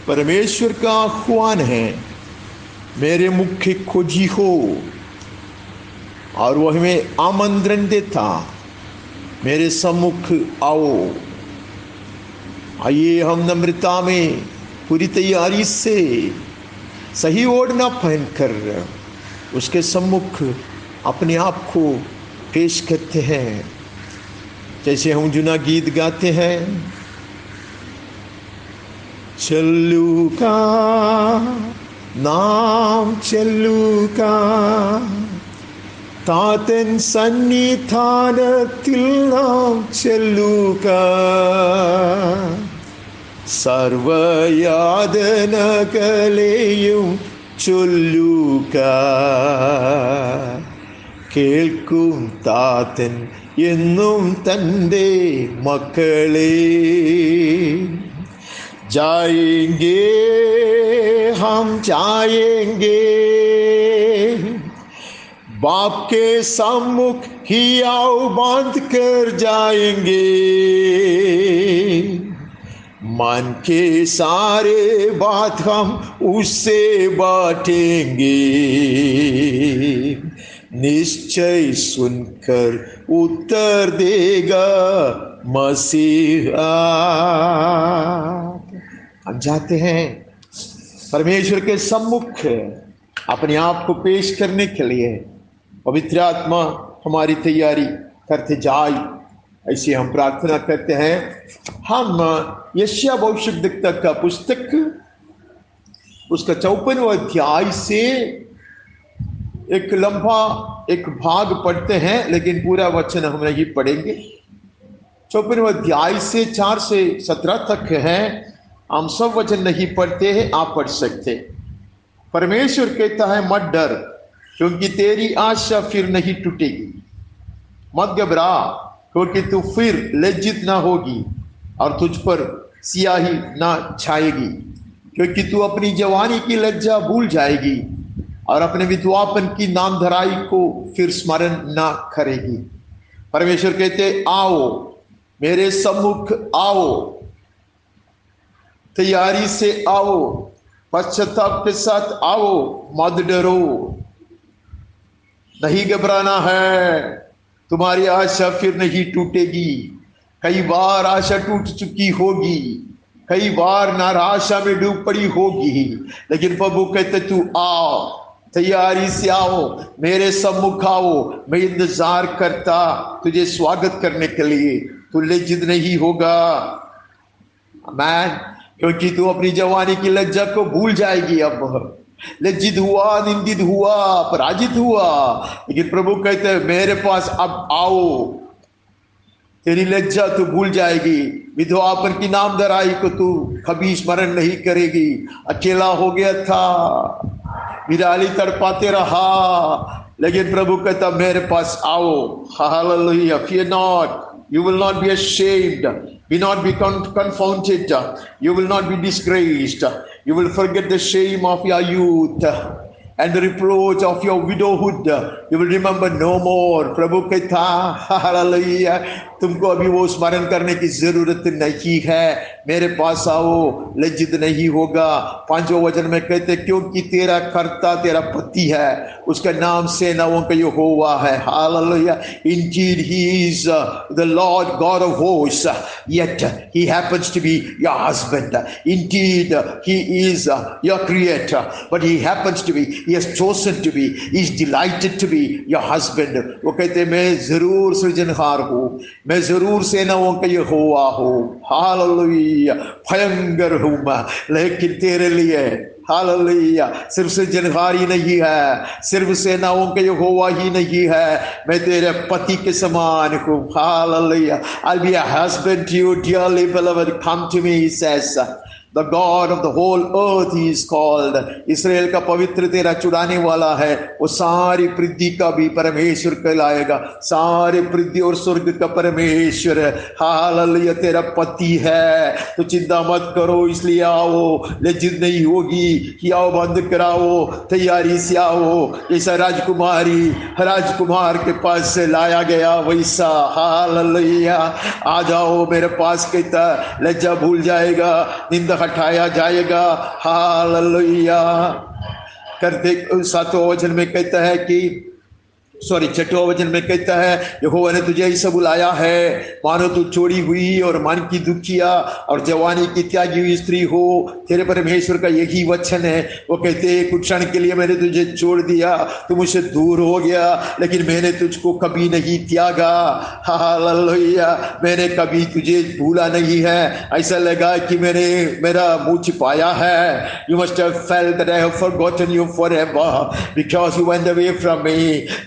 परमेश्वर का आह्वान है, मेरे मुख की खोजी हो, और वह हमें आमंत्रण देता, मेरे सम्मुख आओ। आइए हम नम्रता में पूरी तैयारी से सही ओढ़ना पहनकर उसके सम्मुख अपने आप को पेश करते हैं। जैसे हम जुना गीत गाते हैं, चलू का नाम चलू का താതൻ സന്നിധാനത്തിൽ നാം ചെല്ലുക, സർവയാതനകളെയും ചൊല്ലുക, കേൾക്കും താതൻ എന്നും തൻ്റെ മക്കളെ. जाएंगे हम जाएंगे, बाप के सम्मुख ही आओ बांध कर जाएंगे, मन के सारे बात हम उससे बांटेंगे, निश्चय सुनकर उत्तर देगा मसीहा. हम जाते हैं परमेश्वर के सम्मुख अपने आप को पेश करने के लिए. पवित्र आत्मा हमारी तैयारी करते जाए, ऐसे हम प्रार्थना करते हैं. हम यशायाह भविष्यद्वक्ता का पुस्तक उसका 54वां अध्याय से एक लंबा एक भाग पढ़ते हैं, लेकिन पूरा वचन हम नहीं पढ़ेंगे. 54वां अध्याय से 4 से 17 तक है. हम सब वचन नहीं पढ़ते हैं, आप पढ़ सकते. परमेश्वर कहता है, मत डर, क्योंकि तेरी आशा फिर नहीं टूटेगी. मत घबरा, क्योंकि तू फिर लज्जित ना होगी और तुझ पर सियाही ना छाएगी, क्योंकि तू अपनी जवानी की लज्जा भूल जाएगी और अपने विधवापन की नामधराई को फिर स्मरण ना करेगी. परमेश्वर कहते, आओ मेरे सम्मुख आओ, तैयारी से आओ, पश्चाताप के साथ आओ, मत डरो, नहीं घबराना है, तुम्हारी आशा फिर नहीं टूटेगी. कई बार आशा टूट चुकी होगी, कई बार नाराशा में डूब पड़ी होगी, लेकिन प्रभु कहते तू आओ, तैयारी से आओ, मेरे सम्मुख आओ, मैं इंतजार करता तुझे स्वागत करने के लिए. तू लज्जित नहीं होगा मैन, क्योंकि तू अपनी जवानी की लज्जा को भूल जाएगी. अब लज्जित हुआ, निंदित हुआ, पराजित हुआ, लेकिन प्रभु कहते हैं मेरे पास अब आओ, तेरी लज्जा तू भूल जाएगी, विधवापन की नामधराई को तू कभी स्मरण नहीं करेगी. अकेला हो गया था, विराली तड़पाते रहा, लेकिन प्रभु कहता मेरे पास आओ. Hallelujah. Fear not, you will not be ashamed, be not be confounded, you will not be disgraced, you will forget the shame of your youth and the reproach of your widowhood, you will remember no more. प्रभु कहता hallelujah, तुमको अभी वो स्मरण करने की जरूरत नहीं है, मेरे पास आओ, लज्जित नहीं होगा. 5वें वचन में कहते क्योंकि तेरा कर्ता तेरा पति है, उसका नाम सेनाओं का यहोवा है. Hallelujah. Indeed he is the Lord God of hosts, yet he happens to be your husband. Indeed he is your creator, but he happens to be, he has chosen to be, he is delighted to be your husband. वो कहते मैं जरूर सृजनहार हूँ, मैं जरूर सेनाओं का यहोवा हूँ. हालेलुया. भयंकर हूँ मैं, लेकिन तेरे लिए हालेलुया सिर्फ सृजनहार ही नहीं है, सिर्फ सेनाओं का यहोवा ही नहीं है, मैं तेरे पति के समान हूँ. Hallelujah. I'll be a husband to you, dearly beloved, come to me, he says. The God of the whole earth he is called. Israel का पवित्र तेरा चुराने वाला है. वो सारी पृथ्वी का भी परमेश्वर कहलाएगा, सारे पृथ्वी और स्वर्ग का परमेश्वर. हालेलुया. तेरा पति है, तो चिंता मत करो, इसलिए आओ, लज्जित नहीं होगी कि आओ बंद कराओ, तैयारी से आओ. जैसा राजकुमार के पास से लाया गया वैसा. हालेलुया. आ जाओ मेरे पास, कहता लज्जा भूल जाएगा, निंदा हटाया जाएगा। हालेलुया। करते 7वें वचन में कहता है कि 6वें वचन में कहता है यहोवा ने तुझे ऐसा बुलाया है मानो तू छोड़ी हुई और मन की दुखिया और जवानी की त्यागी हुई स्त्री हो। तेरे परमेश्वर का यही वचन है। वो कहते हैं कुछ क्षण के लिए मैंने तुझे छोड़ दिया, तू मुझसे दूर हो गया, लेकिन मैंने तुझको कभी नहीं त्यागा। हालेलुया। मैंने कभी तुझे भूला नहीं है। ऐसा लगा कि मैंने मेरा मुंह छिपाया है। You must have felt that I have forgotten you forever because you went away from me.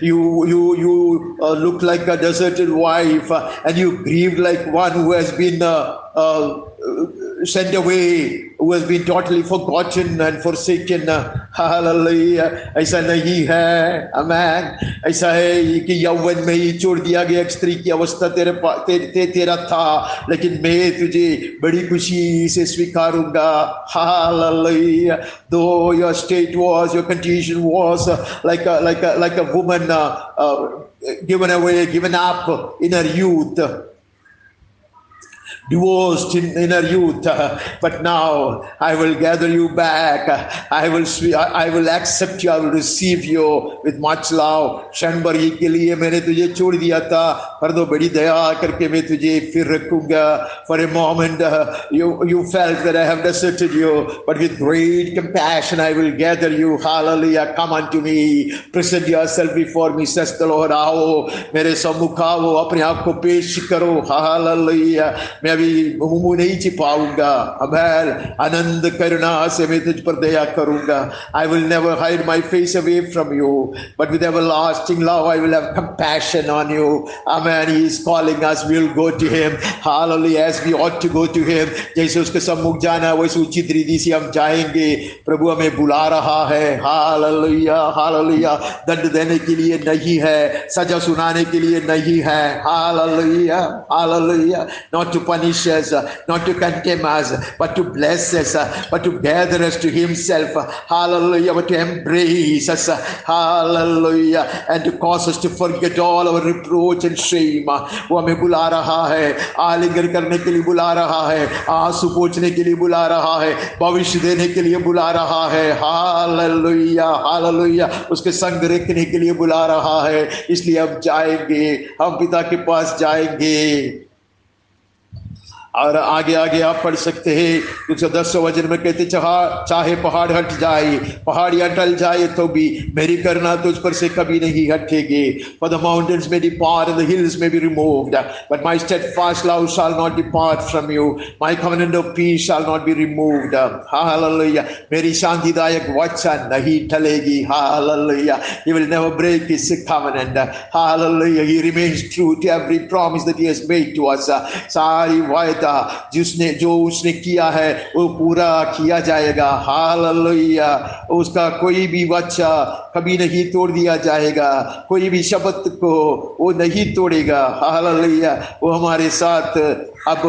You look like a deserted wife, and you grieve like one who has been sent away, who has been totally forgotten and forsaken. Hallelujah. ऐसा नहीं है। आमेन। ऐसा है कि यौवन में ही छोड़ दिया गया एक स्त्री की अवस्था तेरा था, लेकिन मैं तुझे बड़ी खुशी से स्वीकारूंगा। Hallelujah. Though your state was, your condition was like a woman given away, given up in her youth, divorced in her youth, but now I will gather you back. I will accept you. I will receive you with much love. क्षण भर के लिए मैंने तुझे छोड़ दिया था, पर तो बड़ी दया करके मैं तुझे फिर रखूंगा। For a moment you felt that I have deserted you, but with great compassion I will gather you. Hallelujah. Come unto me. Present yourself before me, says the Lord. आओ मेरे सम्मुख आओ, अपने आप को पेश करो। Hallelujah. मैं अभी मुंह नहीं छिपाऊंगा। अबैल आनंद करुणा से मैं तुझ पर दया करूंगा। I will never hide my face away from you, but with everlasting love I will have compassion on you. Amen. He is calling us. We will go to him. Hallelujah. As we ought to go to him. जैसे उसके सम्मुख जाना वैसे उचित रीति से हम जाएंगे। प्रभु हमें बुला रहा है। हालेलुया। हालेलुया। दंड देने के लिए नहीं है, सजा सुनाने के लिए नहीं है। Hallelujah. Hallelujah. Not to punish us, not to condemn us, but to bless us, but to gather us to himself. Hallelujah. But to embrace us. Hallelujah. And to cause us to forget all our reproach and shame. वो हमें बुला रहा है, आलिंगन करने के लिए बुला रहा है, आंसू पोंछने के लिए बुला रहा है, भविष्य देने के लिए बुला रहा है। हालेलुया। हालेलुया। उसके संग रखने के लिए बुला रहा है। इसलिए हम जाएंगे, हम पिता के पास जाएंगे। और आगे आगे आप पढ़ सकते हैं 110 वचन में कहते चाहे पहाड़ हट जाए, पहाड़ियां टल जाए तो भी मेरी करना तुझ पर से कभी नहीं हटेगी। For the mountains may depart and the hills may be removed, but my steadfast love shall not depart from you. My covenant of peace shall not be removed. Hallelujah. मेरी शांतिदायक वचन नहीं टलेगी। Hallelujah. He will never break his covenant. Hallelujah. He remains true to every promise that he has made to us. सारी वायदा जो उसने किया है वो पूरा किया जाएगा। हालेलुया। उसका कोई भी वचन कभी नहीं तोड़ दिया जाएगा, कोई भी शब्द को वो नहीं तोड़ेगा। हालेलुया। वो हमारे साथ अब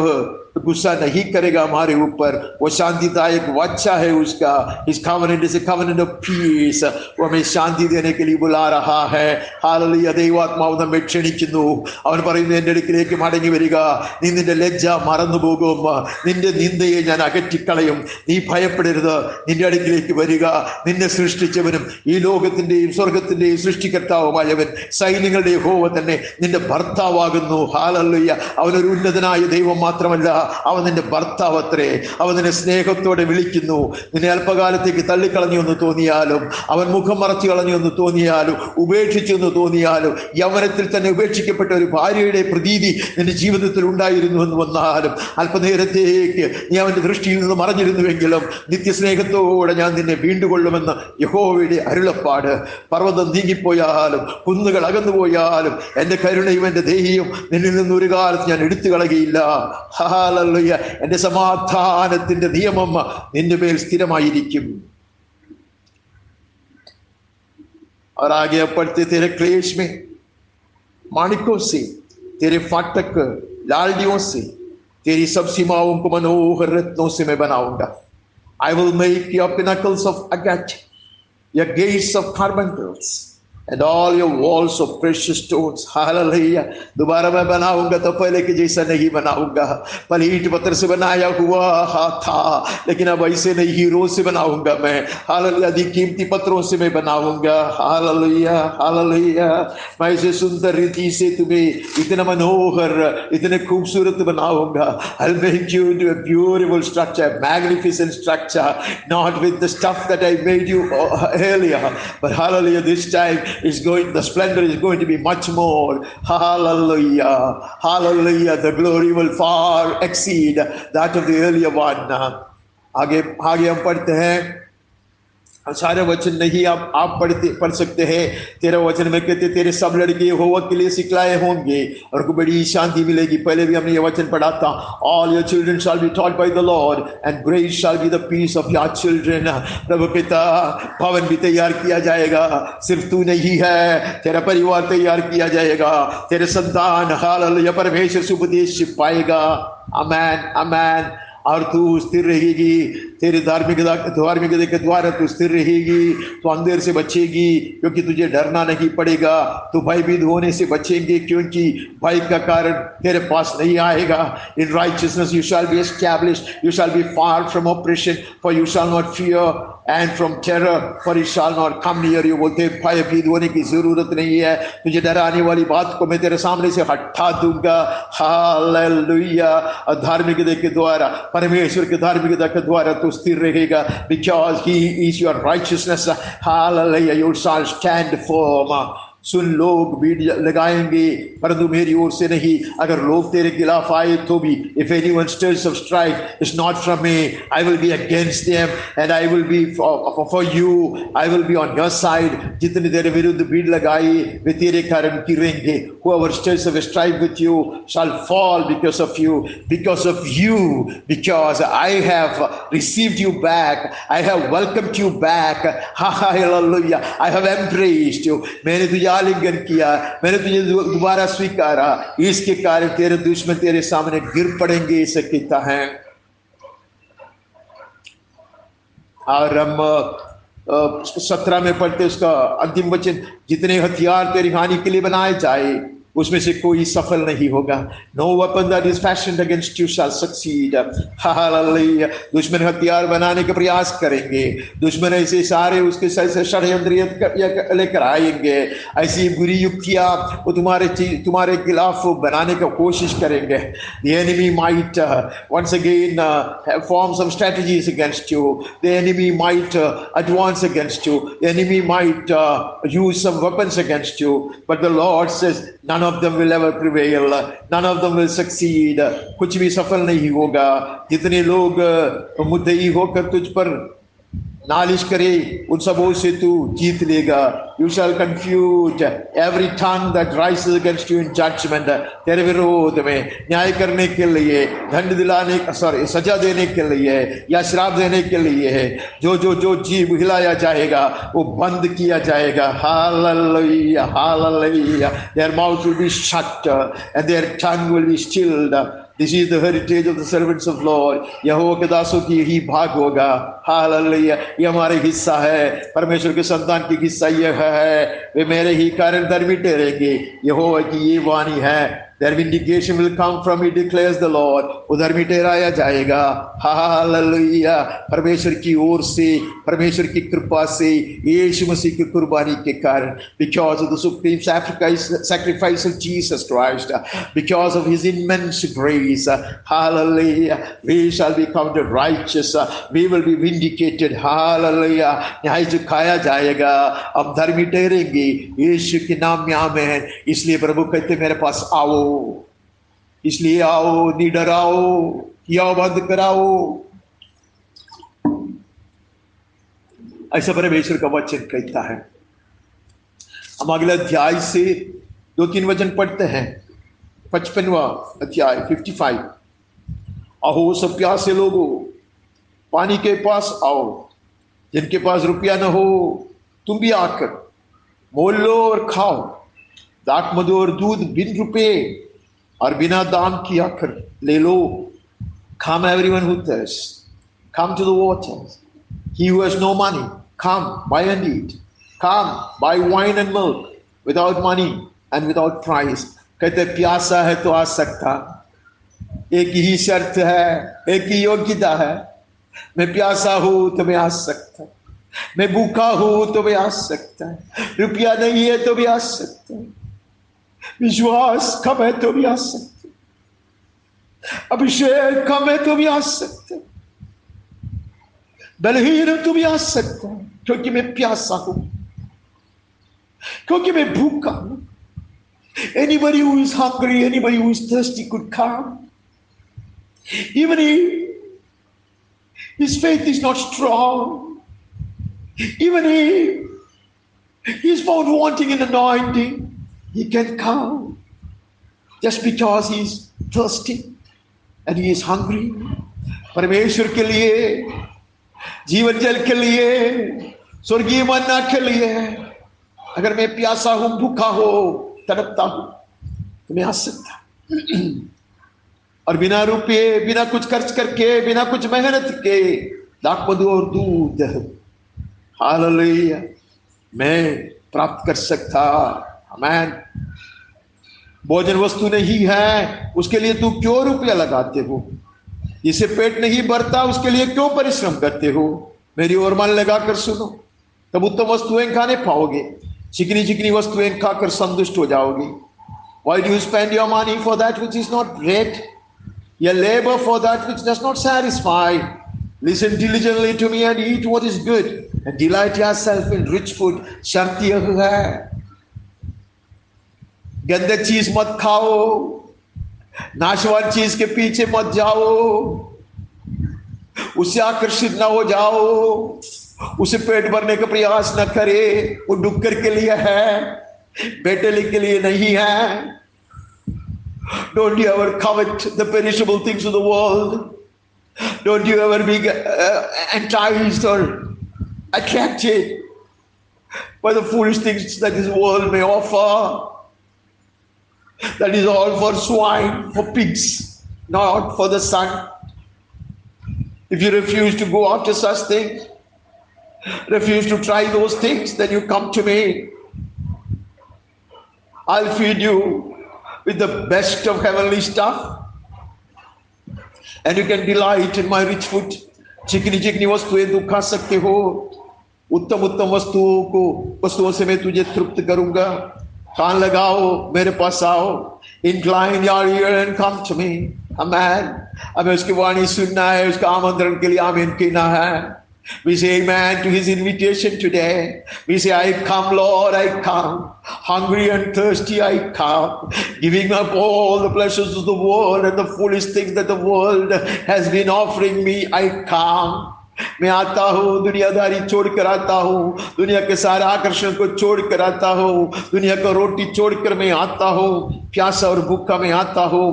गुस्सा नहीं करेगा हमारे ऊपर। वो शांतिदायक वचन है उसका। His covenant is a covenant of peace. वो हमें शांति देने के लिए बुला रहा है। हालेलुയ। ദൈവാത്മാവ് നമ്മെ ക്ഷണിക്കുന്നു। അവൻ പറയുന്നു എൻ്റെ അടുക്കിലേക്ക് മടങ്ങി വരിക, നീ നിന്റെ ലജ്ജ മറന്നു പോകും, നിന്റെ നിന്ദയെ ഞാൻ അകറ്റിക്കളയും, നീ ഭയപ്പെടരുത്, നിന്റെ അടുക്കിലേക്ക് വരിക. നിന്നെ സൃഷ്ടിച്ചവനും ഈ ലോകത്തിന്റെയും സ്വർഗത്തിന്റെയും സൃഷ്ടികർത്താവുമായവൻ സൈന്യങ്ങളുടെ യഹോവ തന്നെ നിന്റെ ഭർത്താവാകുന്നു. ഹാലെലൂയ. അവനൊരു ഉന്നതനായ ദൈവം മാത്രമല്ല, അവൻ നിന്റെ ഭർത്താവത്രേ. അവൻ നിന്നെ സ്നേഹത്തോടെ വിളിക്കുന്നു. നിന്നെ അല്പകാലത്തേക്ക് തള്ളിക്കളഞ്ഞു എന്ന് തോന്നിയാലും, അവൻ മുഖം മറച്ചു കളഞ്ഞു എന്ന് തോന്നിയാലും, ഉപേക്ഷിച്ചു എന്ന് തോന്നിയാലും, യൗവനത്തിൽ തന്നെ ഉപേക്ഷിക്കപ്പെട്ട ഒരു ഭാര്യയുടെ പ്രതീതി നിന്റെ ജീവിതത്തിൽ ഉണ്ടായിരുന്നു എന്ന് വന്നാലും, അല്പനേരത്തേക്ക് നീ അവന്റെ ദൃഷ്ടിയിൽ നിന്ന് മറഞ്ഞിരുന്നുവെങ്കിലും നിത്യസ്നേഹത്തോടെ ഞാൻ നിന്നെ വീണ്ടുകൊള്ളുമെന്ന് യഹോവയുടെ അരുളപ്പാട്. പർവ്വതം നീങ്ങിപ്പോയാലും കുന്നുകൾ അകന്നുപോയാലും എൻ്റെ കരുണയും എൻ്റെ ദയയും നിന്നിൽ നിന്ന് ഒരു കാലത്ത് ഞാൻ എടുത്തു കളയുകയില്ല. ഹല്ലേലൂയ. എൻ്റെ സമാധാനത്തിന്റെ നിയമം നിന്റെ മേൽ സ്ഥിരമായിരിക്കും. और आगे पढ़ते तेरे क्लेश में माणिकों से, तेरे फाटक लालडियों से, तेरी सब सीमाओं को मनोहर रत्नों से मैं बनाऊंगा. I will make your pinnacles of agate, your gates of carbuncles, and all your walls of precious stones. Hallelujah. दोबारा मैं बनाऊंगा तो पहले के जैसा नहीं बनाऊंगा। पहले ईंट पत्थर से बनाया हुआ था, लेकिन अब ऐसे नहीं, हीरो से बनाऊंगा मैं। हालेलुया। अधिक कीमती पत्थरों से मैं बनाऊंगा। Hallelujah, hallelujah. मैं इसे सुंदर रीति से तुम्हें इतना मनोहर, इतने खूबसूरत बनाऊंगा। I'll make you into a beautiful structure, magnificent structure, not with the stuff that I made you earlier, but hallelujah, this time the splendor is going to be much more. Hallelujah, hallelujah. The glory will far exceed that of the earlier one. आगे हम पढ़ते हैं, सारे वचन नहीं आप पढ़ सकते हैं। 13 वचन में कहते तेरे सब लड़के यहोवा के लिए सिखलाए होंगे और को बड़ी शांति मिलेगी। पहले भी हमने ये वचन पढ़ा था, all your children shall be taught by the Lord and great shall be the peace of your children. प्रभु पिता, भवन भी तैयार किया जाएगा, सिर्फ तू नहीं है, तेरा परिवार तैयार किया जाएगा, तेरे संतान हालेलुया परमेश्वर से उपदेश पाएगा। आमेन, आमेन। और तू स्थिर रहेगी, तेरे धार्मिकता के द्वारा तू स्थिर रहेगी, तो अंधेर से बचेगी, क्योंकि तुझे डरना नहीं पड़ेगा। तू भयभीत होने से बचेंगे, क्योंकि भय का कारण तेरे पास नहीं आएगा। In righteousness you shall be established, you shall be far from oppression, for you shall not fear and from terror, for it shall not come near you. बोलते भयभीत होने की जरूरत नहीं है, तुझे डराने वाली बात को मैं तेरे सामने से हटा दूंगा। हालेलुया। धार्मिकता के द्वारा, परमेश्वर के धार्मिकता के द्वारा तू स्थिर रहेगा, because he is your righteousness. Hallelujah. You shall stand firm. सुन, लोग भीड़ लगाएंगे परंतु मेरी ओर से नहीं। अगर लोग तेरे खिलाफ आए तो भी, if anyone stirs up strife, it's not from me. I will be against them and I will be for you. I will be on your side. जितने तेरे विरुद्ध भीड़ लगाई वे तेरे कारण गिरेंगे। Whoever stirs up strife with you shall fall because of you, because I have received you back. I have welcomed you back. Hallelujah. I have embraced you. मैंने तुझे आलिंगन किया, मैंने तुझे दोबारा स्वीकारा, इसके कारण तेरे दुश्मन तेरे सामने गिर पड़ेंगे, इसे कहता है। और हम 17 में पढ़ते उसका अंतिम वचन, जितने हथियार तेरी हानि के लिए बनाए जाए उसमें से कोई सफल नहीं होगा। No weapon that is fashioned against you shall succeed. Hallelujah. दुश्मन हथियार बनाने का प्रयास करेंगे, दुश्मन ऐसे सारे उसके से षड्यंत्र लेकर आएंगे, ऐसी बुरी युक्तियां वो तुम्हारे खिलाफ बनाने का कोशिश करेंगे। The enemy might once again form some strategies against you. The enemy might advance against you. The enemy might use some weapons against you. But the Lord says none of them will ever prevail. None of them will succeed. कुछ भी सफल नहीं होगा। जितने लोग मुद्दई होकर तुझ पर नालिश करे उन सबों से तू जीत लेगा। You shall confute every tongue that rises against you in judgment. तेरे विरोध में न्याय करने के लिए, दंड दिलाने सजा देने के लिए या श्राप देने के लिए है, जो जीव हिलाया जाएगा वो बंद किया जाएगा। Hallelujah, hallelujah. Their mouth will be shut and their tongue will be stilled. This is the heritage of the servants of Lord. यहोवा के दासों की यही भाग होगा। हालेलुया। ये हमारे हिस्सा है, परमेश्वर के संतान की हिस्सा यह है, वे मेरे ही कारण धर्मी ठहरेंगे। यहोवा की ये वाणी है। Their vindication will come from me, declares the Lord. उधर भी ठहराया जाएगा। हालेलुया। परमेश्वर की ओर से, परमेश्वर की कृपा से, यीशु मसीह की कुर्बानी के कारण, because of the supreme sacrifice of Jesus Christ, because of his immense grace, hallelujah, we shall be counted righteous. We will be vindicated. Hallelujah. न्याय चुकाया जाएगा, अब धर्मी ठहरेंगे यीशु के नाम में। आमीन। इसलिए प्रभु कहते मेरे पास आओ, इसलिए आओ, निडर आओ, किया बंद कराओ। ऐसा परमेश्वर का वचन कहता है। हम अगले अध्याय से 2-3 वचन पढ़ते हैं। 55वां अध्याय 55। अहो सब प्यासे लोगों, पानी के पास आओ, जिनके पास रुपया न हो तुम भी आकर मोल लो और खाओ। दाख मधु और दूध बिन रुपये और बिना दाम की आकर ले लो। Come everyone who thirsts, come to the waters. He who has no money, come, buy and eat. come buy wine and milk without money and without price. कहते प्यासा है तो आ सकता, एक ही शर्त है, एक ही योग्यता है, मैं प्यासा हूं तो मैं आ सकता, मैं भूखा हूं तो मैं आ सकता, रुपया नहीं है तो भी आ सकता, विश्वास कम है तो भी आ सकता, अभिषेक कम है तो भी आ सकता, बलहीन तो भी आ सकता, क्योंकि मैं प्यासा हूं, क्योंकि मैं भूखा हूं. Anybody who is hungry, anybody who is thirsty could come. Even if his faith is not strong, even if he is found wanting in anointing, he can come just because he is thirsty and he is hungry. परमेश्वर के लिए, जीवन जल के लिए, स्वर्गीय मन्ना के लिए, अगर मैं प्यासा हूं, भूखा हो, तड़पता हूं, तो मैं आ सकता. और बिना रुपये, बिना कुछ खर्च करके, बिना कुछ मेहनत के, दाख मधु और दूध, हालेलुया, मैं प्राप्त कर सकता. आमीन. भोजन वस्तु नहीं है, उसके लिए तू क्यों रुपया लगाते हो? जिसे पेट नहीं भरता उसके लिए क्यों परिश्रम करते हो? मेरी ओर मन लगाकर सुनो, तब उत्तम वस्तुएं खाने पाओगे. चिकनी चिकनी वस्तुएं खाकर संतुष्ट हो जाओगे. Why do you spend your money for that which is not bread? Your labor for that which does not satisfy. Listen diligently to me and eat what is good and delight yourself in rich food. शर्त यह है, गंदे चीज मत खाओ, नाशवान चीज के पीछे मत जाओ, उससे आकर्षित ना हो जाओ, उसे पेट भरने का प्रयास न करे. वो डुक्कर के लिए है, बेटेली के लिए नहीं है. Don't you ever covet the perishable things of the world. Don't you ever be enticed or attracted by the foolish things that this world may offer. That is all for swine, for pigs, not for the son. If you refuse to go after such things, refuse to try those things, then you come to me. I'll feed you with the best of heavenly stuff, and you can delight in my rich food. चिकनी चिकनी वस्तुएं तू खा सकते हो, उत्तम उत्तम वस्तुओं से मैं तुझे तृप्त करूंगा. कान लगाओ, मेरे पास आओ. Incline your ear and come to me. Amen. हमें उसकी वाणी सुनना है, उसका आमंत्रण के लिए आमीन कहना है. We say amen to his invitation today. We say, I come, Lord, I come. Hungry and thirsty I come. Giving up all the pleasures of the world and the foolish things that the world has been offering me, I come. मैं आता हूँ, दुनियादारी छोड़कर आता हूँ, दुनिया के सारे आकर्षण को छोड़कर आता हूँ, दुनिया को रोटी छोड़कर मैं आता हूँ, प्यासा और भूखा मैं आता हूँ,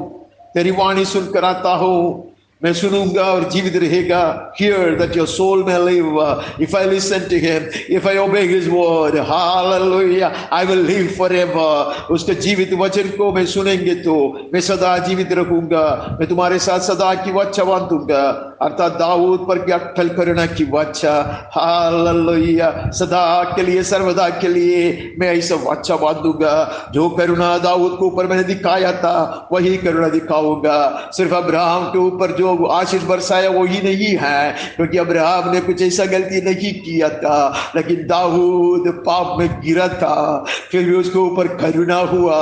तेरी वाणी सुनकर आता हूँ. मैं सुनूंगा और जीवित रहेगा. Hear that your soul may live. If I listen to him, if I obey his word, hallelujah, I will live forever. उसके जीवित वचन को मैं सुनेंगे तो मैं सदा जीवित रहूंगा. मैं तुम्हारे साथ सदा की वाचा बांधूंगा, अर्थात दाऊद पर की अटल करुणा की वाचा. हालेलुया. सदा के लिए, सर्वदा के लिए मैं ऐसा वाचा बांधूंगा. जो करुणा दाऊद के ऊपर मैंने दिखाया था, वही करुणा दिखाऊंगा. सिर्फ अब्राहम के ऊपर जो आशीष बरसाया वो ही नहीं है, क्योंकि अब्राहम ने कुछ ऐसा गलती नहीं किया था, लेकिन दाऊद पाप में गिरा था, फिर भी उसके ऊपर करुणा हुआ,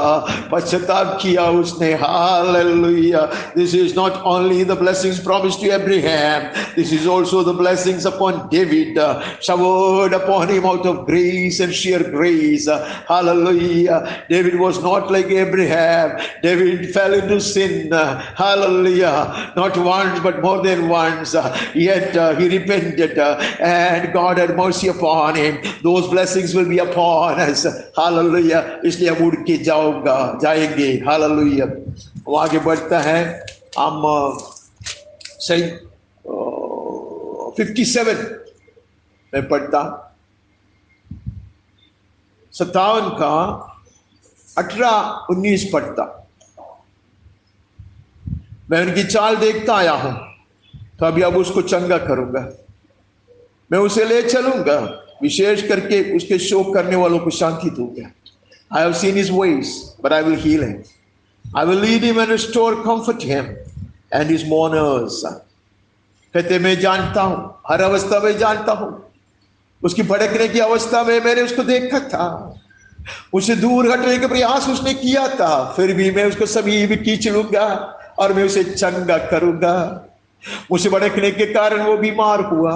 पश्चाताप किया उसने. Hallelujah. This is not only the blessings promised to Abraham, this is also the blessings upon David, showered upon him out of grace and sheer grace. Hallelujah. David was not like Abraham. David fell into sin. Hallelujah. Not once but more than once. Yet he repented and God had mercy upon him. Those blessings will be upon us. Hallelujah. इसलिए हम उड़ के जाएंगे. Hallelujah. वो आगे बढ़ता है. हम सही 57 में पढ़ता, 57 का 18-19 पढ़ता. मैं उनकी चाल देखता आया हूं, तो अभी अब उसको चंगा करूंगा. मैं उसे ले चलूंगा, विशेष करके उसके शोक करने वालों को शांति दूंगा। I have seen his ways, but I will heal him. I will lead him and restore, comfort him and his mourners. कहते मैं जानता हूं, हर अवस्था में जानता हूं, उसकी भड़कने की अवस्था में मैंने उसको देखा था, उससे दूर हटने के प्रयास उसने किया था, फिर भी मैं उसको सभी खींच लूंगा और मैं उसे चंगा करूंगा। मुझसे भड़कने के कारण वो बीमार हुआ,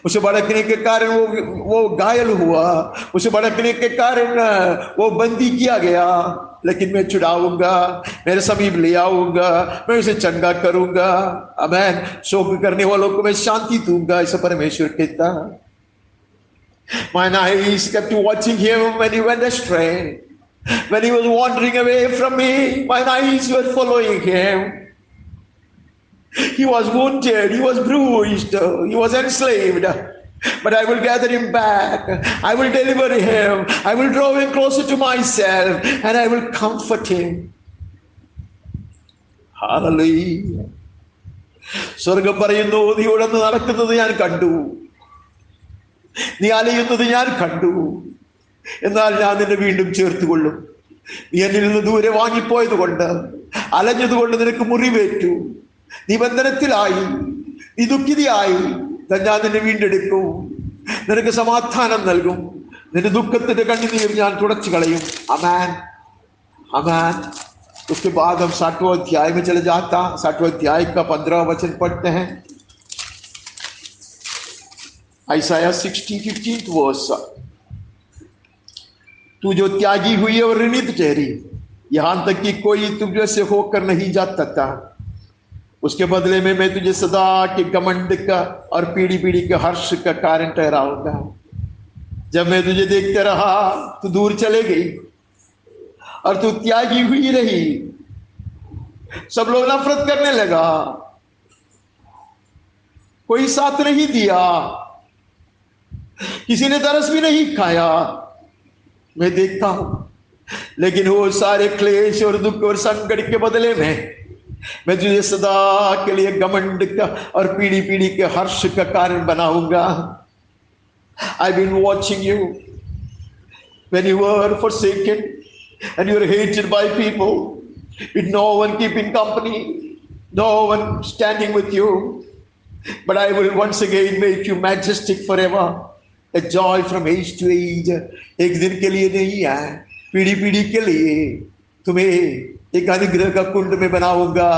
मुझसे भड़कने के कारण वो घायल हुआ, मुझसे भड़कने के कारण वो बंदी किया गया, लेकिन मैं छुड़ाऊंगा, मेरे समीप ले आऊंगा, मैं उसे चंगा करूंगा। आमीन। शोक करने वालों को मैं शांति दूंगा, ऐसा परमेश्वर कहता। Mine eyes kept watching him when he went astray, when he was wandering away from me. Mine eyes were following him. He was wounded, he was bruised, he was enslaved, but I will gather him back, I will deliver him, I will draw him closer to myself, and I will comfort him. Hallelujah. സ്വർഗം പറയുന്നു, നീ ഉടന്ന് നടക്കുന്നത് ഞാൻ കണ്ടു, നീ അലയുന്നത് ഞാൻ കണ്ടു, എന്നാൽ ഞാൻ നിന്നെ വീണ്ടും ചേർത്തുകൊള്ളും. നീ എന്നിൽ നിന്ന് ദൂരെ വാങ്ങിപ്പോയത് കൊണ്ട്, അലഞ്ഞതുകൊണ്ട് നിനക്ക് മുറിവേറ്റു, നീ ബന്ധനത്തിലായി, നീ ദുഃഖിതയായി, ഞാൻ നിന്നെ വീണ്ടെടുക്കും, നിനക്ക് സമാധാനം നൽകും, നിന്റെ ദുഃഖത്തിന്റെ കണ്ണുനീർ ഞാൻ തുടച്ചു കളയും. आमीन, आमीन। उसके बाद हम 60वें अध्याय में चले जाता। 60वें अध्याय का 15वां वचन पढ़ते हैं। आइसाया 60:15 वर्स। तू जो त्यागी हुई और ऋणित ठहरी, यहां तक कि कोई तुझे से होकर नहीं जाता था, उसके बदले में मैं तुझे सदा के घमंड का और पीढ़ी पीढ़ी के हर्ष का कारण ठहराऊंगा। जब मैं तुझे देखते रहा, तू दूर चले गई और तू त्यागी हुई रही। सब लोग नफरत करने लगा, कोई साथ नहीं दिया, किसी ने तरस भी नहीं खाया। मैं देखता हूं, लेकिन वो सारे क्लेश और दुख और संकट के बदले में मैं तुझे सदा के लिए घमंड का और पीढ़ी पीढ़ी के हर्ष का कारण बनाऊंगा। I've been watching you when you were forsaken and you were hated by people, with no one keeping company, no one standing with you. But I will once again make you majestic forever, a joy from age to age. एक दिन के लिए नहीं है, पीढ़ी पीढ़ी के लिए तुम्हें एक अनुग्रह का कुंड में बनाऊंगा,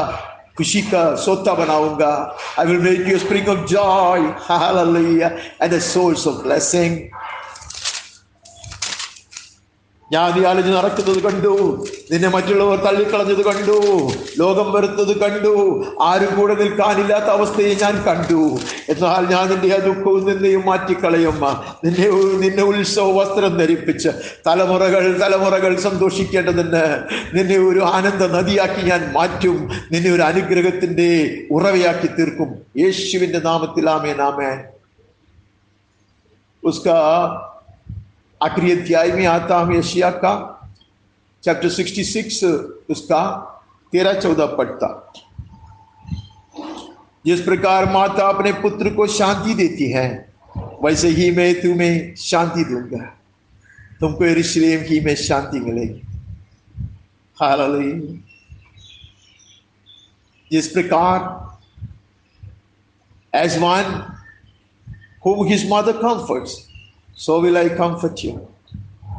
खुशी का सोता बनाऊंगा। I will make you a spring of joy, hallelujah, and a source of blessing. ഞാൻ നീ ആലോചന നടക്കുന്നത് കണ്ടു, നിന്നെ മറ്റുള്ളവർ തള്ളിക്കളഞ്ഞത് കണ്ടു, ലോകം വെറുത്തത് കണ്ടു, ആരും കൂടെ നിൽക്കാനില്ലാത്ത അവസ്ഥയെ ഞാൻ കണ്ടു. എന്നാൽ ഞാൻ നിന്റെ ആ ദുഃഖവും നിന്നെയും മാറ്റിക്കളയും. നിന്നെ ഉത്സവ വസ്ത്രം ധരിപ്പിച്ച് തലമുറകൾ തലമുറകൾ സന്തോഷിക്കേണ്ടതിന് നിന്നെ ഒരു ആനന്ദ നദിയാക്കി ഞാൻ മാറ്റും, നിന്നെ ഒരു അനുഗ്രഹത്തിന്റെ ഉറവയാക്കി തീർക്കും. യേശുവിന്റെ നാമത്തിൽ ആമേൻ, ആമേൻ। उसका आखिरी अध्याय में आता हम यशायाह का चैप्टर 66 उसका 13-14 पढ़ता। जिस प्रकार माता अपने पुत्र को शांति देती है, वैसे ही मैं तुम्हें शांति दूंगा, तुमको यरूशलेम ही में शांति मिलेगी। हालेलुया। जिस प्रकार as one whom his mother comforts, so will I comfort you.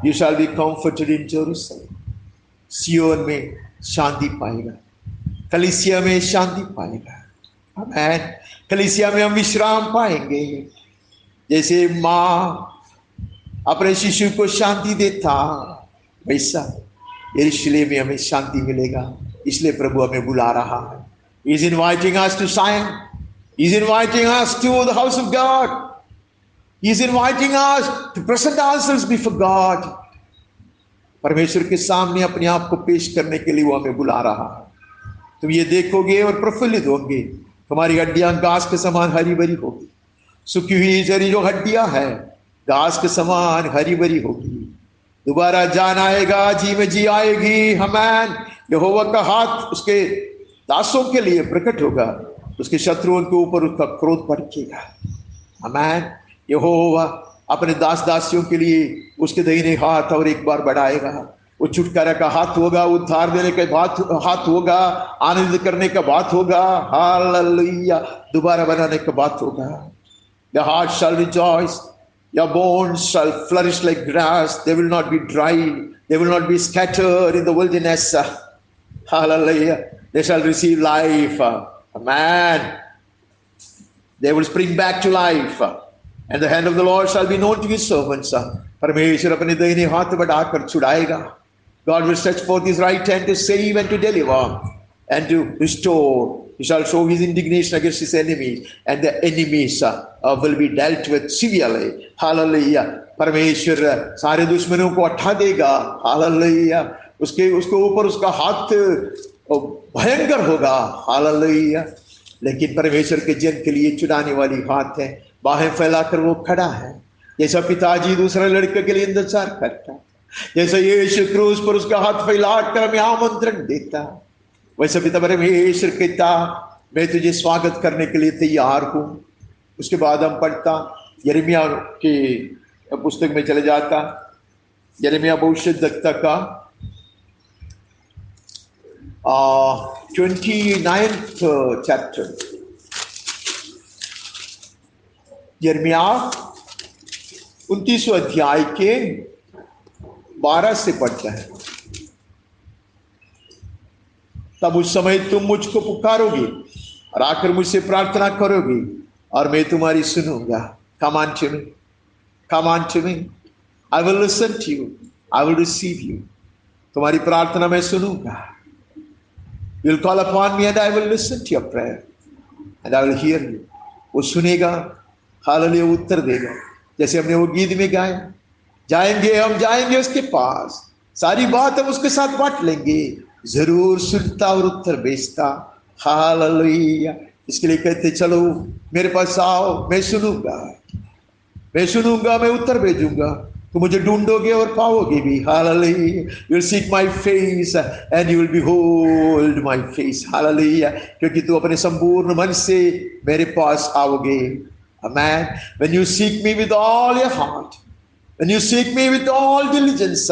You shall be comforted in Jerusalem. सियोन में शांति पाएगा, कलीसिया में शांति पाएगा। आमीन। कलीसिया में हम विश्राम पाएंगे। जैसे माँ अपने शिशु को शांति देता, वैसा यरूशलेम में हमें शांति मिलेगा। इसलिए प्रभु हमें बुला रहा है। He is inviting us to Zion. He is inviting us to the house of God. He is inviting us to present ourselves before God. परमेश्वर के सामने अपने आप को पेश करने के लिए वो हमें बुला रहा है। तुम ये देखोगे और प्रफुल्लित होंगे, तुम्हारी हड्डियां घास के समान हरी भरी होगी। सूखी हुई जरी जो हड्डियां है घास के समान हरी भरी होगी। दोबारा जान आएगा, जी में जी आएगी। आमीन। यहोवा का हाथ उसके दासों के लिए प्रकट होगा, उसके शत्रुओं के ऊपर उसका क्रोध भड़केगा। आमीन। यहोवा अपने दास दासियों के लिए उसके दाहिने हाथ और एक बार बढ़ाएगा। वो छुटकारा का हाथ होगा, उद्धार देने का हाथ होगा, आनंद करने का बात होगा, हालेलुया, दोबारा बनाने का बात होगा। Your heart shall rejoice, your bones shall flourish like grass, they will not be dry, they will not be scattered in the wilderness. Hallelujah. They shall receive life. Amen. They will spring back to life. And the hand of the Lord shall be known to his servants. परमेश्वर अपने दाहिने हाथ बढ़ाकर छुड़ाएगा। God will stretch forth his right hand to save and to deliver and to restore. He shall show his indignation against his enemies, and the enemies will be dealt with severely. Hallelujah. परमेश्वर सारे दुश्मनों को हटा देगा। Hallelujah. उसके ऊपर उसका हाथ भयंकर होगा। Hallelujah. लेकिन परमेश्वर के जन के लिए छुड़ाने वाली हाथ है, बाहें फैलाकर वो खड़ा है। जैसा पिताजी दूसरे लड़के के लिए इंतजार करता, जैसा यीशु क्रूस पर उसका हाथ फैलाकर हमें आमंत्रण देता, वैसे पिता परमेश्वर कहता, मैं तुझे स्वागत करने के लिए तैयार हूं। उसके बाद हम पढ़ता, यिर्मयाह की पुस्तक में चले जाता, यिर्मयाह भविष्यद्वक्ता का 29th chapter। यिर्मयाह 29वें अध्याय के 12 से पढ़ता है। तब उस समय तुम मुझको पुकारोगे और आकर मुझसे प्रार्थना करोगे और मैं तुम्हारी सुनूंगा। Come unto me, come unto me, I will listen to you, I will receive you। तुम्हारी प्रार्थना मैं सुनूंगा। You will call upon me and I will listen to your prayer and I will hear you। वो सुनेगा, hallelujah, उत्तर देगा। जैसे हमने वो गीत में गाया, जाएंगे हम जाएंगे उसके पास, सारी बात हम उसके साथ बांट लेंगे, जरूर सुनता और उत्तर भेजता। हालेलुया। इसके लिए कहते चलो मेरे पास आओ, मैं सुनूंगा, मैं सुनूंगा, मैं उत्तर भेजूंगा। तो मुझे ढूंढोगे और पाओगे भी। Hallelujah. You will seek my face and you will behold my face। Hallelujah. क्योंकि तू अपने संपूर्ण मन से मेरे पास आओगे। Amen। When you seek me with all your heart, when you seek me with all diligence,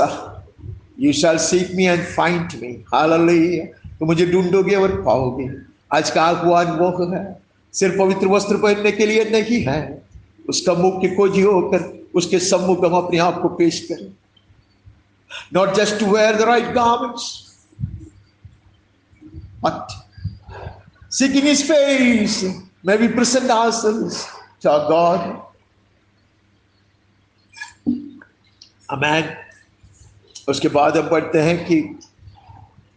you shall seek me and find me। Hallelujah. तो मुझे ढूंढोगे और पाओगे। आज का आह्वान वो है, सिर्फ पवित्र वस्त्र पहनने के लिए नहीं है, उसका मुख की खोजी होकर उसके सम्मुख हम अपने आप को पेश करें। Not just to wear the right garments, but seeking his face, may we present ourselves to our God। Amen। उसके बाद हम पढ़ते हैं कि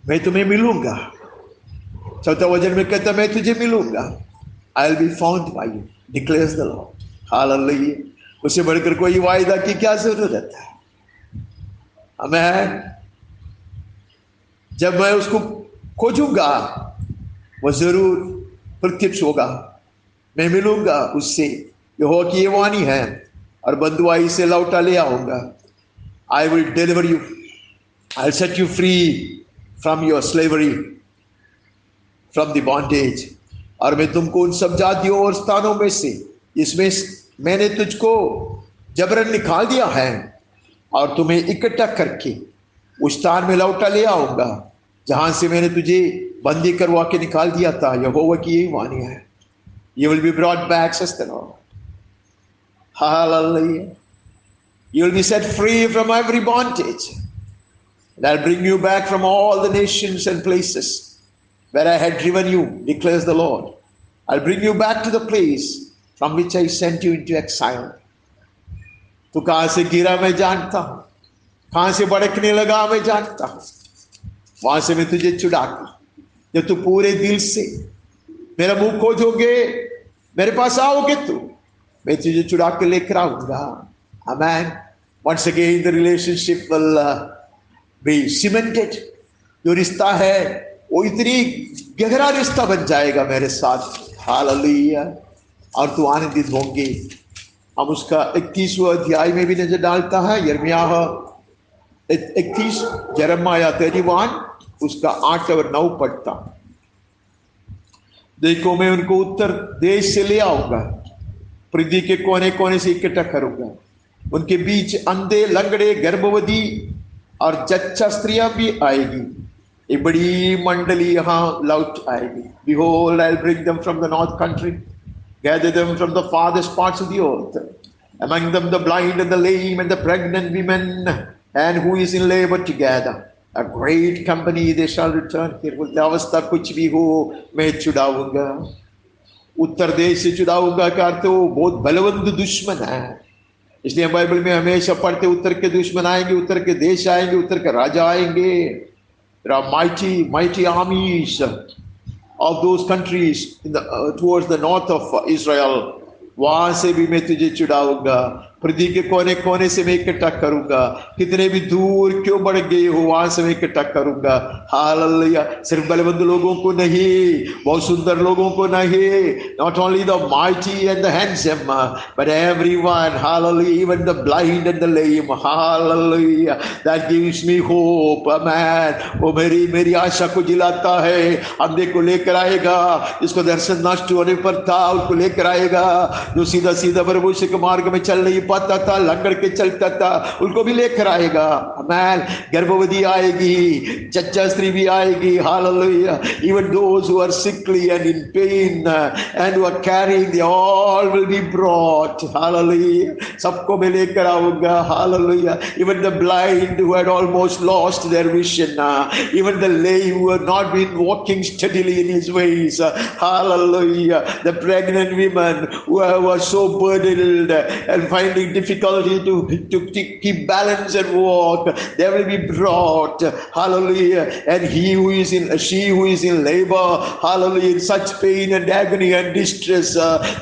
मैं तुम्हें मिलूंगा। चौथा वचन में कहता मैं तुझे मिलूंगा। I will be found by you, declares the Lord। Hallelujah. उससे बढ़कर कोई वायदा की क्या जरूरत है? आमीन। जब मैं उसको खोजूंगा वो जरूर प्रत्यक्ष होगा। मैं मिलूंगा उससे, यहोवा की ये वाणी है, और बंधुआई से लौटा ले आऊंगा। I will deliver you, I'll set you free from your slavery, from the bondage। और मैं तुमको उन सब जातियों और स्थानों में से इसमें मैंने तुझको जबरन निकाल दिया है, और तुम्हें इकट्ठा करके उस स्थान में लौटा ले आऊंगा जहां से मैंने तुझे बंदी करवा के निकाल दिया था। यहोवा की यही वाणी है। You will be brought back, says the Lord। Hallelujah। You will be set free from every bondage, and I'll bring you back from all the nations and places where I had driven you, declares the Lord। I'll bring you back to the place from which I sent you into exile। तू कहां से गिरा मैं जानता हूं, कहां से भड़कने लगा मैं जानता हूं, वहां से मैं तुझे छुड़ाकर, जब तू पूरे दिल से मेरा मुंह खोजोगे, मेरे पास आओगे, तू मैं तुझे छुड़ा के लेकर आऊंगा। आमीन। Once again the relationship will be cemented। जो रिश्ता है वो इतनी गहरा रिश्ता बन जाएगा मेरे साथ। हालेलुया। और तू आनंदित होंगे। हम उसका 31वां अध्याय में भी नजर डालता है। यिर्मयाह 31, यिर्मयाह 31 उसका 8 और 9 पढ़ता। देखो मैं उनको उत्तर देश से ले आऊंगा, पृथ्वी के कोने कोने से इकट्ठा करूंगा, उनके बीच अंधे, लंगड़े, गर्भवती और जच्चा स्त्रियां भी आएगी। एक बड़ी मंडली यहाँ लौट आएगी। Behold, I'll bring them from the north country, gather them from the farthest parts of the earth. Among them the blind and the lame and the pregnant women and who is in labor together. A great company they shall return here. बोलते अवस्था कुछ भी हो मैं छुड़ाऊंगा। उत्तर देश से छुड़ाऊंगा का अर्थ वो बहुत बलवंत दुश्मन है। इसलिए बाइबल में हमेशा पढ़ते उत्तर के दुश्मन आएंगे, उत्तर के देश आएंगे, उत्तर के राजा आएंगे। There are mighty armies of those countries in towards the north of Israel. वहां से भी मैं तुझे छुड़ाऊंगा, पृथ्वी के कोने कोने से मैं इकट्ठा करूंगा। कितने भी दूर क्यों बढ़ गए हो वहां से मैं इकट्ठा करूंगा। हालेलुया। सिर्फ बलवंत लोगों को नहीं, बहुत सुंदर लोगों को नहीं, not only the mighty and the handsome but everyone. Hallelujah. Even the blind and the lame. Hallelujah. That gives me hope. Amen. वो मेरी आशा को जिलाता है। अंधे को लेकर आएगा, जिसको दर्शन नष्ट होने पर था उसको लेकर आएगा, जो सीधा सीधा परमेश्वर के मार्ग में चल नहीं पाता था, लंगड़ के चलता था, उनको भी लेकर आएगा। आमेन। गर्भवती आएगी, जच्चा स्त्री भी आएगी। Hallelujah. Even those who are sickly and in pain and who are carrying, they all will be brought. Hallelujah. सबको मैं लेकर आऊंगा। Hallelujah. Even the blind who had almost lost their vision, even the lame who had not been walking steadily in his ways. Hallelujah. The pregnant women who were so burdened and finding difficulty to keep balance and walk, they will be brought. Hallelujah. And she who is in labor, hallelujah, in such pain and agony and distress,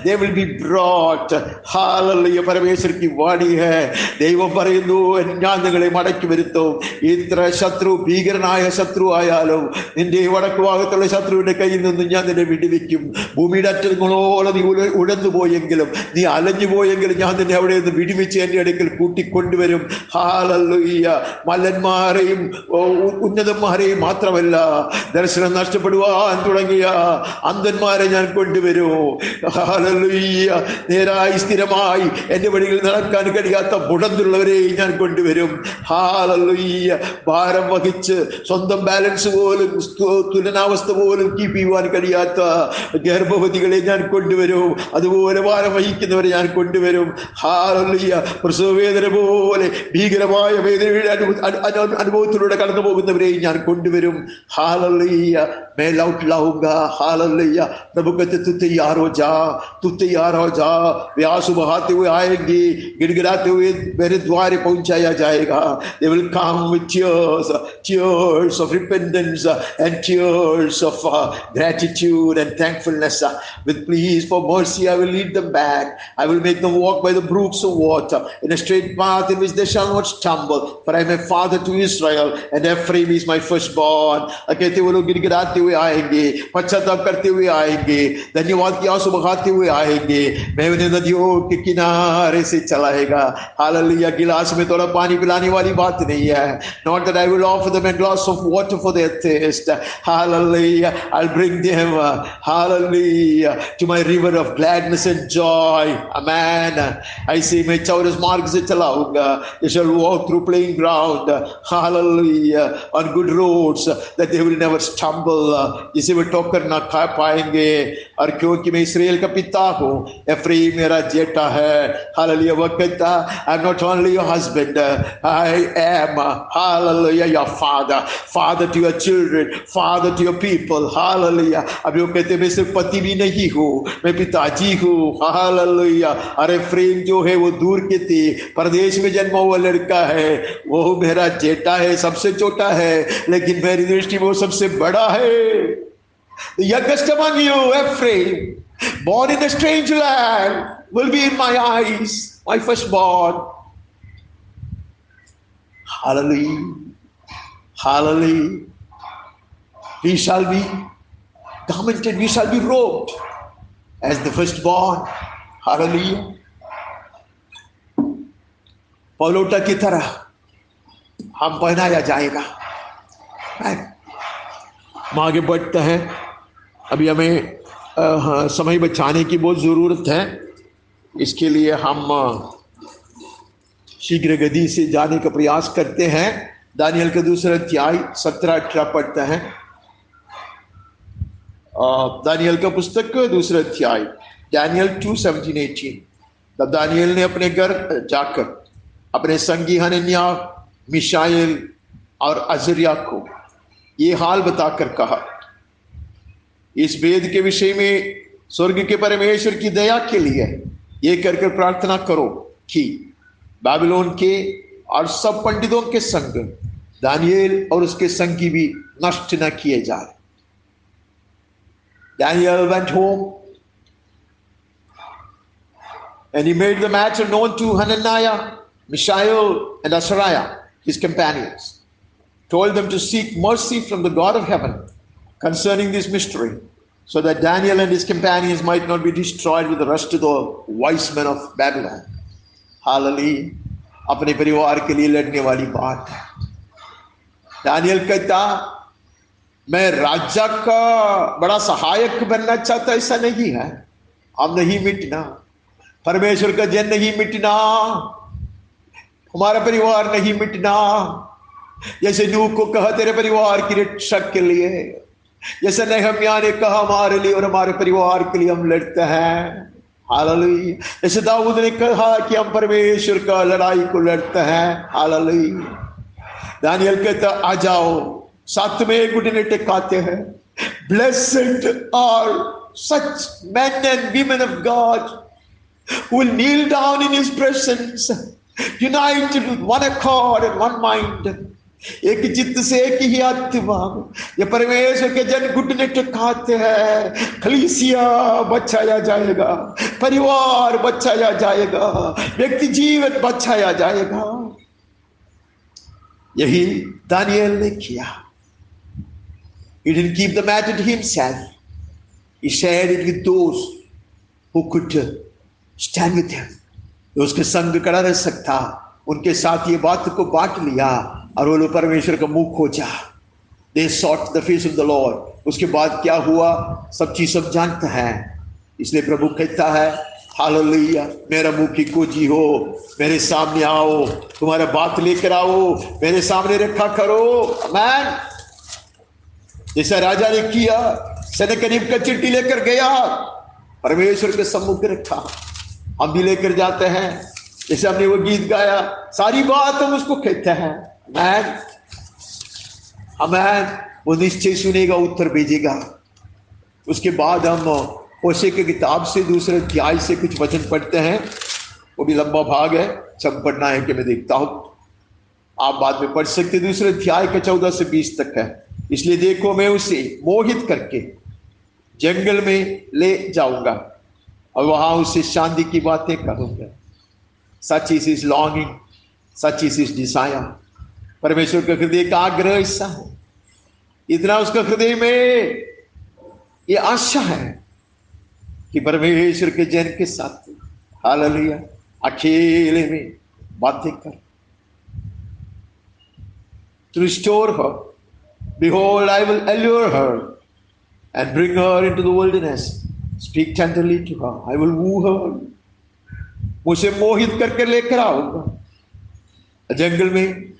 they will be brought. Hallelujah. परमेश्वर की वाणी है, ദൈവം പറയുന്നു ഞാൻ നിങ്ങളെ മടക്കി വരുത്തും. ഇത്ര ശത്രു, ഭീകരനായ ശത്രു ആയാലും നിന്റെ വടക്ക് ഭാഗത്തുള്ള ശത്രുവിന്റെ കയ്യിൽ നിന്ന് ഞാൻ നിന്നെ വിടുവിക്കും. ഭൂമിയുടെ അറ്റങ്ങളോളം നീ ഉഴന്നു പോയെങ്കിലും, നീ അലഞ്ഞു പോയെങ്കിലും ഞാൻ നിന്നെ അവിടെ നിന്ന് വിടുവിച്ച് എന്റെ അടുക്കൽ കൂട്ടിക്കൊണ്ടുവരും. ഹാലലുയ്യ. മല്ലന്മാരെയും ഉന്നതന്മാരെയും മാത്രമല്ല, ദർശനം നഷ്ടപ്പെടുവാൻ തുടങ്ങിയ അന്ധന്മാരെ ഞാൻ കൊണ്ടുവരും. ഹാലലുയ്യ. നേരായി സ്ഥിരമായി എന്റെ വഴിയിൽ നടക്കാൻ കഴിയാത്ത മുടന്തുള്ളവരെ ഞാൻ കൊണ്ടുവരും. ഹാലലുയ്യ. ഭാരം വഹിച്ച് സ്വന്തം ബാലൻസ് പോലും തുലനാവസ്ഥ പോലും കീപ്പ് ചെയ്യുവാൻ കഴിയാത്ത ഗർഭവതികളെ ഞാൻ കൊണ്ടുവരും. അതുപോലെ ഭാരം വഹിക്കുന്നവരെ ഞാൻ കൊണ്ടുവരും. ഹാലലുയ്യ. പ്രസവവേദന പോലെ ഭീകരമായ വേദനയുടെ അനുഭവത്തിലൂടെ കടന്നു പോകുന്നവരെയും ഞാൻ കൊണ്ടുവരും. हालेलुया। मैं लौट लाऊंगा। हालेलुया। प्रभु कहते तू तैयार हो जा, तू तैयार हो जा। वे आंसू बहाते हुए आएंगे, गिड़गिड़ाते हुए मेरे द्वारे पहुंचाया जाएगा। They will come with tears of repentance and tears of gratitude and thankfulness. With pleas for mercy I will lead them back. I will make them walk by the brooks of water in a straight path in which they shall not stumble. For I am a father to Israel and Ephraim is my firstborn. कहते वो लोग गिड़गिड़ाते हुए आएंगे, पश्चाताप करते हुए आएंगे, धन्यवाद की आंसू बहाते हुए आएंगे। मैं उन्हें नदियों के किनारे से चलाएगा। हालेलुया। गिलास में थोड़ा पानी पिलाने वाली बात नहीं है। Not that I will offer them a glass of water for their thirst. Hallelujah. I'll bring them, hallelujah, to my river of gladness and joy. Amen. I say मैं चौरस मार्ग से चलाऊंगा. They shall walk through plain ground. Hallelujah. On good roads that they will never stumble. जिसे वे ठोकर ना खा पाएंगे। और क्योंकि मैं इस्राएल का पिता हूँ, एफ्राइम मेरा जेठा है। हालेलुया। वो कहता I am not only your husband, I am, hallelujah, your father to your children, father to your people. Hallelujah. अब वो कहते मैं सिर्फ पति भी नहीं हूँ, मैं पिताजी हूँ। हालेलुया। और एफ्राइम जो है वो दूर के थे, परदेश में जन्मा हुआ लड़का है, वो मेरा जेठा है, सबसे छोटा है, लेकिन मेरी दृष्टि में वो सबसे बड़ा है। The youngest among you, Ephraim, born in a strange land, will be in my eyes, my firstborn. Hallelujah. Hallelujah. He shall be garmented, we shall be robed as the firstborn. Hallelujah. पौलोटा की तरह हम पहनाया जाएगा। हम आगे बढ़ते हैं। अभी हमें समय बचाने की बहुत ज़रूरत है। इसके लिए हम शीघ्र गति से जाने का प्रयास करते हैं। दानियल का दूसरा अध्याय 17-18 पढ़ते हैं। दानियल का पुस्तक दूसरा अध्याय, Daniel 2:17-18। तब दानियल ने अपने घर जाकर अपने संगी हनन्याह, मिशाएल और अजरिया को ये हाल बताकर कहा, इस भेद के विषय में स्वर्ग के परमेश्वर की दया के लिए ये करके प्रार्थना करो कि बाबिलोन के और सब पंडितों के संग दानियल और उसके संगी भी नष्ट न किए जाए। Daniel went home and he made the matter known to Hananiah, Mishael, and Azariah, his companions, told them to seek mercy from the God of heaven concerning this mystery, so that Daniel and his companions might not be destroyed with the rest of the wise men of Babylon. Hallelujah. अपने परिवार के लिए लड़ने वाली बात है। Daniel कहता, मैं राजा का बड़ा सहायक बनना चाहता, ऐसा नहीं है। हम नहीं मिटना, परमेश्वर का जन नहीं मिटना, हमारा परिवार नहीं मिटना। जैसे नूह को कहा तेरे परिवार की रक्षा के लिए, जैसे नहम्याह ने कहा हमारे लिए और हमारे परिवार के लिए हम लड़ते हैं। हालेलुया। जैसे दाऊद ने कहा कि हम परमेश्वर का लड़ाई को लड़ते हैं। हालेलुया। दानियल कहता, आ जाओ, साथ में घुटने टेकाते हैं। Blessed are such men and women of God who will kneel down in his presence, united with one accord and one mind. एक चित्त से एक ही आत्मा, ये परमेश्वर के जन घुटने टेकाते हैं। कलीसिया बचाया जाएगा, परिवार बचाया जाएगा, व्यक्ति जीवन बचाया जाएगा। यही दानियल ने किया। He didn't keep the matter to himself. He shared it with those who could stand with him. जो उसके संग खड़ा रह सकता, उनके साथ ये बात को बांट लिया और वो लोग परमेश्वर का मुंह खोजा। They sought the face of the Lord. उसके बाद क्या हुआ सब चीज सब जानता है। इसलिए प्रभु कहता है, हालेलुया, मेरा मुंह की खोजी हो, मेरे सामने आओ, तुम्हारा बात लेकर आओ, मेरे सामने रखा करो। आमीन। जैसा राजा ने किया, सनकरीब का चिट्ठी लेकर गया, परमेश्वर के सम्मुख रखा। हम भी लेकर जाते हैं, जैसे हमने वो गीत गाया, सारी बात हम उसको कहते हैं। आमीन, आमीन। वो निश्चय सुनेगा, उत्तर भेजेगा। उसके बाद हम होशे की किताब से दूसरे अध्याय से कुछ वचन पढ़ते हैं। वो भी लंबा भाग है, सब पढ़ना है कि मैं देखता हूं, आप बाद में पढ़ सकते। दूसरे अध्याय का 14 से 20 तक है। इसलिए देखो, मैं उसे मोहित करके जंगल में ले जाऊंगा और वहां उसे शांति की बातें करूंगा। Such is his longing, such is his Dzire. परमेश्वर का हृदय का आग्रह ऐसा है, इतना उसका हृदय में ये आशा है कि परमेश्वर के जन के साथ, हालेलुया, अकेले में बातें कर। To restore her, behold, I will allure her and bring her into the wilderness. Speak tenderly to her. I will woo her. मुझे मोहित करके लेकर आऊंगा जंगल में,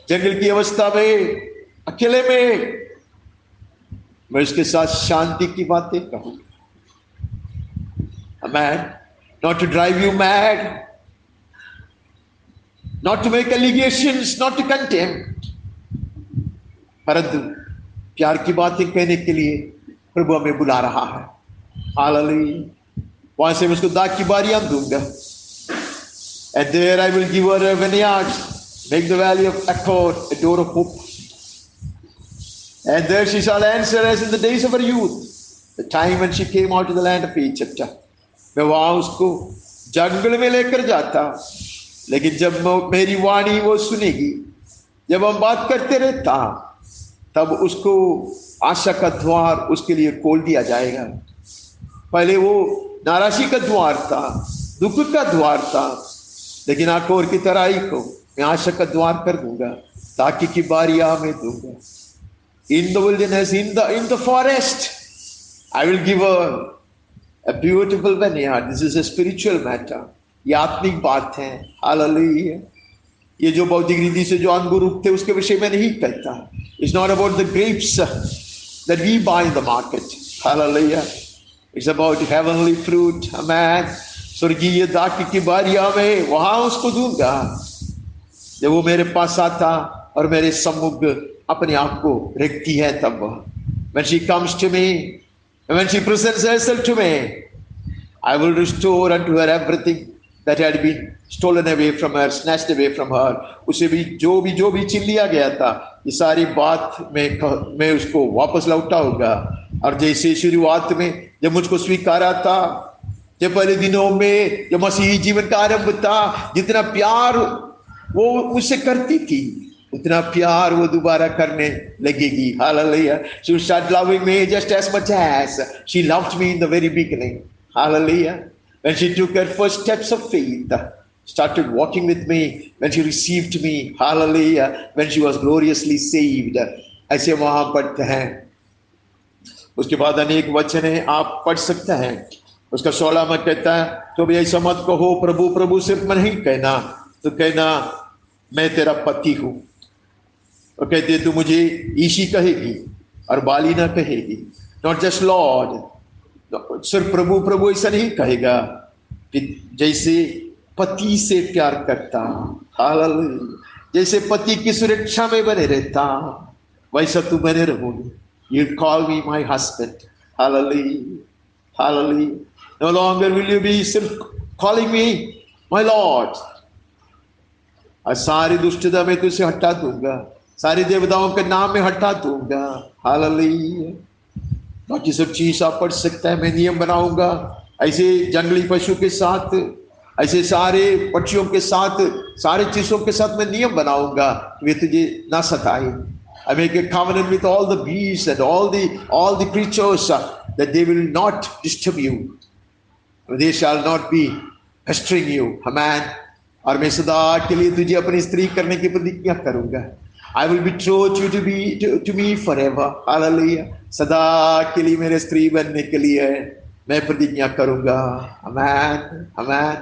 जंगल की अवस्था में, अकेले में मैं उसके साथ शांति की बातें कहूंगा। Amen. Not to drive you mad, not to make allegations, not to condemn, परंतु प्यार की बातें कहने के लिए प्रभु हमें बुला रहा है। हालेलुया। वहां से मैं उसको दाग की बारियां दूंगा। And there I will give her a vineyard, make the valley of Accord a door of hope. And there she shall answer as in the days of her youth, the time when she came out to the land of Egypt. मैं वहां उसको जंगल में लेकर जाता, लेकिन जब मेरी वाणी वो सुनेगी, जब हम बात करते रहता, तब उसको आशा का द्वार उसके लिए खोल दिया जाएगा। पहले वो नाराजी का द्वार था, दुख का द्वार था, लेकिन आकोर की तराई को मैं आशा का द्वार कर दूंगा, ताकि की बारियां मैं दूंगा। In the wilderness, in the forest, I will give her a beautiful vineyard. This is a spiritual matter. ये आत्मिक बात है। हालेलुया। ये जो भौतिक रीति से जो अंगूर उगते उसके विषय में नहीं कहता। It's not about the grapes that we buy in the market. Hallelujah. It's about heavenly fruit. Amen. स्वर्गीय दाख की बारियां में वहां उसको दूंगा जब वो मेरे पास आता और मेरे सम्मुख अपने आप को रखती है। तब when she comes to me, when she presents herself to me, I will restore unto her everything that had been stolen away from her, snatched away from her. उसे भी जो भी छीन लिया गया था, ये सारी बात मैं उसको वापस लौटाऊंगा। और जैसे शुरुआत में जब मुझको स्वीकारा था, जब पहले दिनों में जब मसीही जीवन का आरंभ था, जितना प्यार वो मुझसे करती थी उतना प्यार वो दोबारा करने लगेगी। Hallelujah. She will start loving me just as much as she loved me in the very beginning. Hallelujah. When she took her first steps of faith, started walking with me, when she received me, hallelujah, when she was gloriously saved. ऐसे वहां पढ़ते हैं। उसके बाद अनेक वचन है, आप पढ़ सकते हैं। उसका 16 में कहता है, तो भी ऐसा मत कहो प्रभु प्रभु, सिर्फ मैं नहीं कहना, तो कहना मैं तेरा पति हूं। और कहते तू मुझे ईशी कहेगी और बाली ना कहेगी। नॉट जस्ट लॉर्ड, सिर्फ प्रभु प्रभु ऐसा नहीं कहेगा, जैसे पति से प्यार करता, हालेलुया, जैसे पति की सुरक्षा में बने रहता, वैसा तू बने रहोगे। You call me my husband. Hallelujah. Hallelujah. No longer will you be calling me my Lord. और सारी दुष्टता में तुझसे हटा दूंगा, सारी देवताओं के नाम में हटा दूंगा। हालेलुया। बाकी सब चीज आप पढ़ सकता है। मैं नियम बनाऊंगा ऐसे जंगली पशु के साथ, ऐसे सारे पक्षियों के साथ, सारे चीजों के साथ मैं नियम बनाऊंगा, वे तुझे ना सताए। I make a covenant with all the beasts and all the creatures that they will not disturb you. They shall not be pestering you. Amen. और मैं सदा के लिए तुझे अपनी स्त्री करने की प्रतिज्ञा करूंगा। I will betroth you to me forever. Hallelujah. सदा के लिए मेरे स्त्री बनने के लिए मैं प्रतिज्ञा करूंगा। Amen. Amen.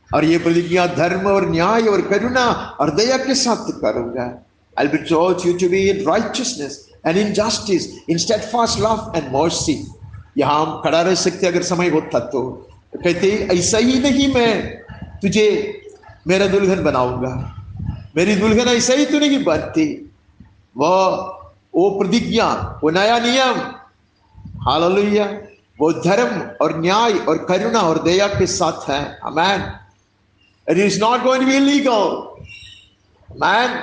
और ये प्रतिज्ञा धर्म और न्याय और करुणा और दया के साथ करूंगा। I'll betroth you to be in righteousness and in justice, in steadfast love and mercy. यहाँ हम खड़ा रह सकते अगर समय होता तो कहते ऐसा ही नहीं मैं तुझे मेरा दुल्हन बनाऊंगा, मेरी दुल्हन ऐसा ही तो नहीं बनती। वो प्रतिज्ञा, वो नया नियम, हालेलुया, वो धर्म और न्याय और करुणा और दया के साथ है। आमेन। It is not going to be illegal. Amen.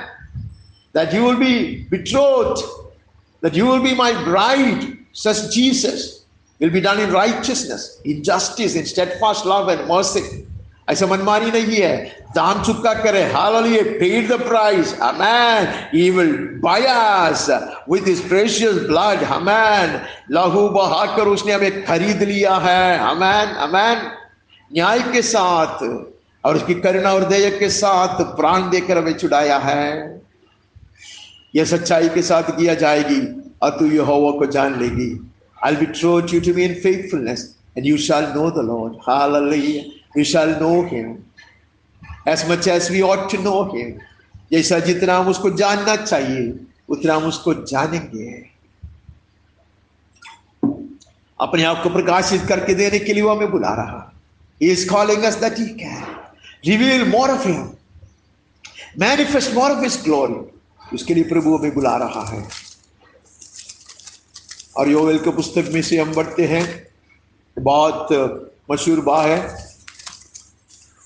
That you will be betrothed, that you will be my bride, says Jesus, will be done in righteousness, in justice, in steadfast love and mercy. ऐसा मनमानी नहीं है, दाम चुका करे। Hallelujah, paid the price. Amen. He will buy us with his precious blood. Amen. लहू बहाकर उसने हमें खरीद लिया है। Amen. Amen. न्याय के साथ और उसकी करुणा और दया के साथ प्राण देकर हमें छुड़ाया है। यह सच्चाई के साथ किया जाएगी और तू यहोवा को जान लेगी। I'll betroth you to me in faithfulness and you shall know the Lord. Hallelujah. You shall know him as much as we ought to know him. जैसा जितना हम उसको जानना चाहिए उतना हम उसको जानेंगे। अपने आप को प्रकाशित करके देने के लिए वो हमें बुला रहा। He is calling us that he can reveal more of him, manifest more of his glory. उसके लिए प्रभु हमें बुला रहा है। और योवेल की पुस्तक में से हम बढ़ते हैं, बहुत मशहूर बात है।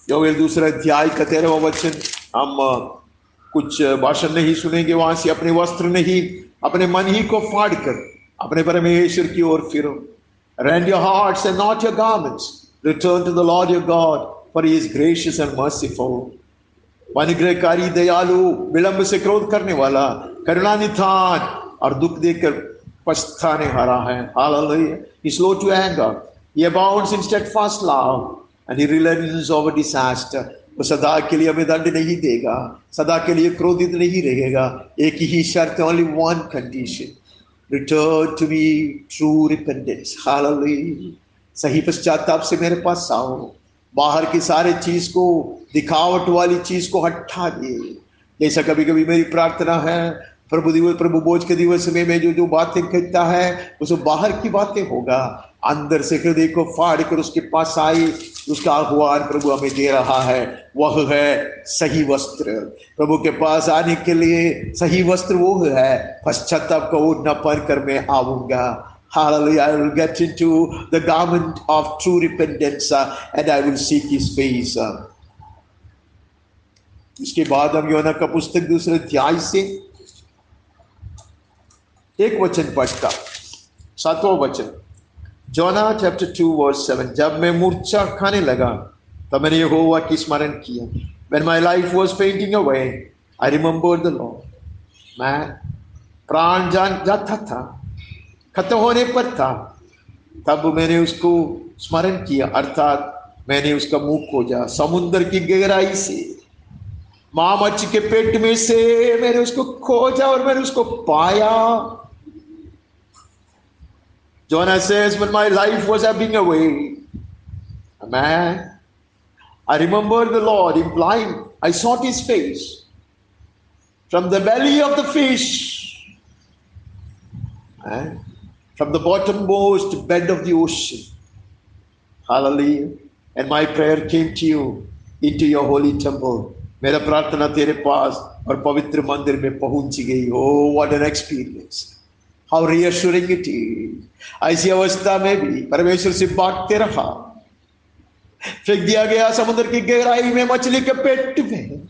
योवेल 2 अध्याय का 13वां वचन। हम कुछ भाषण नहीं सुनेंगे वहां से। अपने वस्त्र नहीं, अपने मन ही को फाड़ कर अपने परमेश्वर की ओर फिरो। Rend your hearts and not your garments. Return to the Lord your God, for he is gracious and merciful. अनुग्रहकारी, दयालु, विलंब से क्रोध करने वाला, करुणानिधान और दुख देकर पछताने हारा है। Hallelujah. He is slow to anger, he abounds in steadfast love and he relents over disaster. वो सदा के लिए हमें दंड नहीं देगा, सदा के लिए क्रोधित नहीं रहेगा। एक ही शर्त, only one condition, return to me true repentance. Hallelujah. सही पश्चाताप से मेरे पास आओ। बाहर की सारे चीज को, दिखावट वाली चीज को हटा दिए। जैसा कभी कभी मेरी प्रार्थना है, प्रभु बोझ के दिवस में मैं जो बातें कहता है वो सब बाहर की बातें होगा, अंदर से हृदय को फाड़ कर उसके पास आई, उसका आह्वान प्रभु हमें दे रहा है। वह है सही वस्त्र। प्रभु के पास आने के लिए सही वस्त्र वो है, पश्चाताप का ओढ़ना पहन कर मैं आऊंगा। Hallelujah, I will get into the garment of true repentance and I will seek his face. इसके बाद हम योना का पुस्तक दूसरे अध्याय से एक वचन पढ़ता, 7वां वचन, जोना चैप्टर 2 वर्स 7। जब मैं मूर्छा खाने लगा तब मैंने यहोवा की स्मरण किया। When my life was fainting away, I remembered the Lord. मैं प्राण जाता था, खत्म होने पर था, तब मैंने उसको स्मरण किया, अर्थात मैंने उसका मुंह खोजा। समुद्र की गहराई से, मां मच्छी के पेट में से मैंने उसको खोजा और मैंने उसको पाया। Jonah says, when my life was ebbing away, I remembered the Lord, implying I sought his face. From the belly of the fish, from the bottommost bed of the ocean, hallelujah, and my prayer came to you into your holy temple. मेरा प्रार्थना तेरे पास और पवित्र मंदिर में पहुंच गई। Oh, what an experience! How reassuring it is! ऐसी अवस्था में भी परमेश्वर से भागते रहा, फेंक दिया गया समुद्र की गहराई में, मछली के पेट में,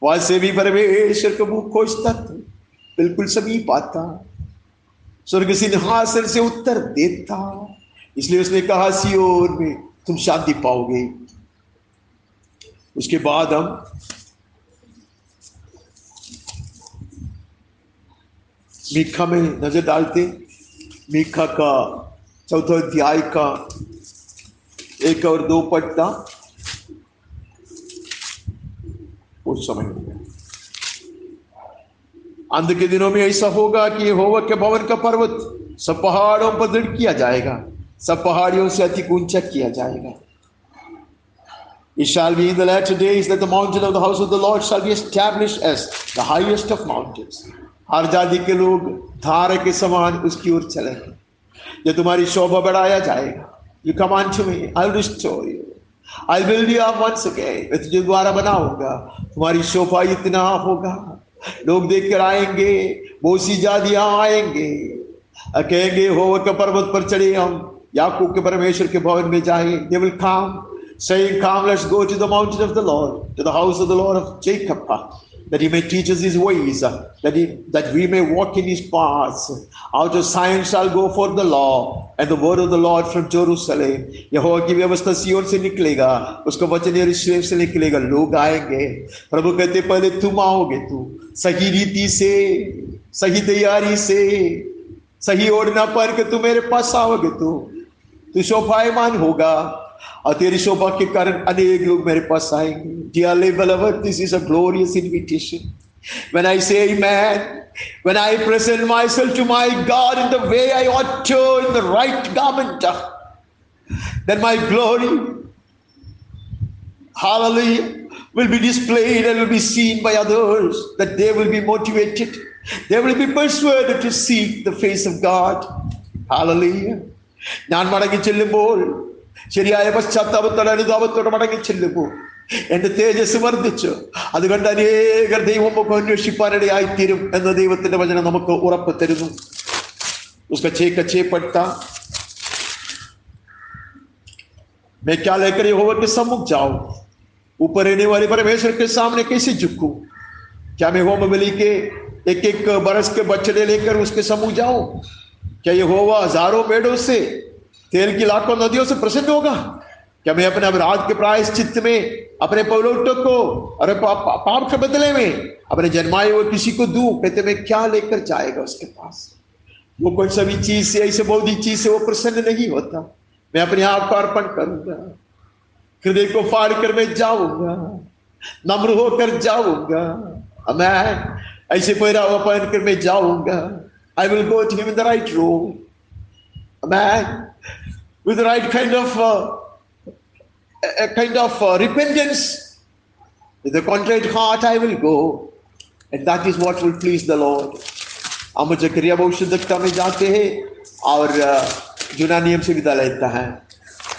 वहां से भी परमेश्वर को मुंह खोजता था, बिल्कुल समीप आता, स्वर्ग सिंहासन से उत्तर देता। इसलिए उसने कहा सियोन में तुम शांति पाओगे। उसके बाद हम मीका में नजर डालते। मीका का 4वां अध्याय का 1 और 2 पढ़ता। उस समय हो गया, अंत के दिनों में ऐसा होगा कि यहोवा के भवन का पर्वत सब पहाड़ों पर दृढ़ किया जाएगा, सब पहाड़ियों से अधिक ऊंचा किया जाएगा। It shall be in the latter days that the mountain of the house of the Lord shall be established as the highest of mountains. हर जाति के लोग धारा के समान उसकी ओर चलेंगे। जब तुम्हारी शोभा बढ़ाया जाएगा, You come unto me, I'll restore you, I'll build you up once again। मैं तुझे दोबारा बनाऊंगा। तुम्हारी शोभा इतना होगा, लोग देख कर आएंगे, बहुत सी जातियां आएंगे, कहेंगे यहोवा के पर्वत पर चढ़े हम, याकूब के परमेश्वर के भवन में जाएं। They will come saying, come, let's go to the mountain of the Lord, to the house of the Lord of Jacob, that he may teach us his ways, that we may walk in his paths. Out of Zion shall go forth the law and the word of the Lord from Jerusalem। यहोवा की व्यवस्था सियोन से निकलेगा, उसका वचन यरूशलेम से निकलेगा। लोग आएंगे, प्रभु कहते पहले तुम आओगे, तू सही रीति से, सही तैयारी से, सही ओढ़ना पहन के तू मेरे पास आओगे। तू शोभायमान होगा और तेरी शोभा के कारण अनेक लोग मेरे पास आएंगे। Dearly beloved, this is a glorious invitation. When I say amen, when I present myself to my God in the way I ought to, in the right garment, then my glory, hallelujah, will be displayed and will be seen by others, that they will be motivated, they will be persuaded to seek the face of God. Hallelujah. ഞാൻ മടങ്ങി ചെല്ലുമ്പോൾ, ശരിയായ പശ്ചാത്താപത്തോടെ അനുതാപത്തോടെ മടങ്ങി ചെല്ലുമ്പോൾ എന്റെ തേജസ് വർദ്ധിച്ചു, അതുകൊണ്ട് അനേകർ ദൈവമുഖം അന്വേഷിപ്പാനിടയായിത്തീരും എന്ന ദൈവത്തിന്റെ വചനം നമുക്ക് ഉറപ്പ് തരുന്നു। उसका 6 पढ़ता, मैं क्या लेकर यहोवा के सम्मुख जाऊं, ऊपर रहने वाले परमेश्वर के सामने कैसे झुकूं? क्या मैं होम बलि के 1-1 बरस के बछड़े लेकर उसके सम्मुख जाऊं? क्या यहोवा हजारों मेढ़ों से, तेल की लाखों नदियों से प्रसन्न होगा? क्या मैं अपने अपराध के प्रायश्चित में अपने पलौटों को और पाप के बदले में अपने जन्माए हुए किसी को दूं? कहते मैं क्या लेकर जाएगा उसके पास? वो कोई सभी चीज से, ऐसे बौद्धिक चीज से वो प्रसन्न नहीं होता। मैं अपने आप को अर्पण करूंगा, हृदय को फाड़ कर मैं जाऊंगा, नम्र होकर जाऊंगा। मैं ऐसे पहरावा पहन कर मैं जाऊंगा। I will go to him in the right robe, man, with the right kind of a kind of repentance. With a contrite heart I will go, and that is what will please the Lord. हम जकरिया भविष्यद्वक्ता में जाते हैं और जुना नियम से विदा लेता है।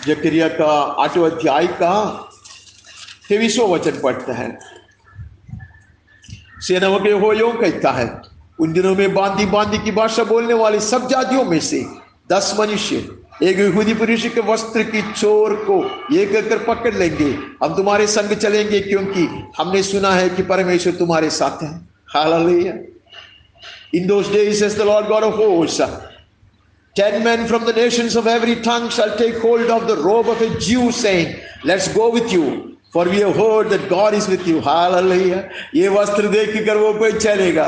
जकरिया का 8वां अध्याय का 23वां वचन पढ़ता है। सेनाओं के यहोवा यूं कहता है, उन दिनों में बांदी बांदी की भाषा बोलने वाले सब जातियों में से 10 मनुष्य एक यहूदी पुरुष के वस्त्र की चोर को एक कर पकड़ लेंगे। हम तुम्हारे संग चलेंगे, क्योंकि हमने सुना है कि परमेश्वर तुम्हारे साथ है। Hallelujah. In those days, says the Lord God of hosts, 10 men from the nations of every tongue shall take hold of the robe of a Jew, saying, let's go with you, for we have heard that God is with you. Hallelujah. ये वस्त्र देख कर वो कोई चलेगा।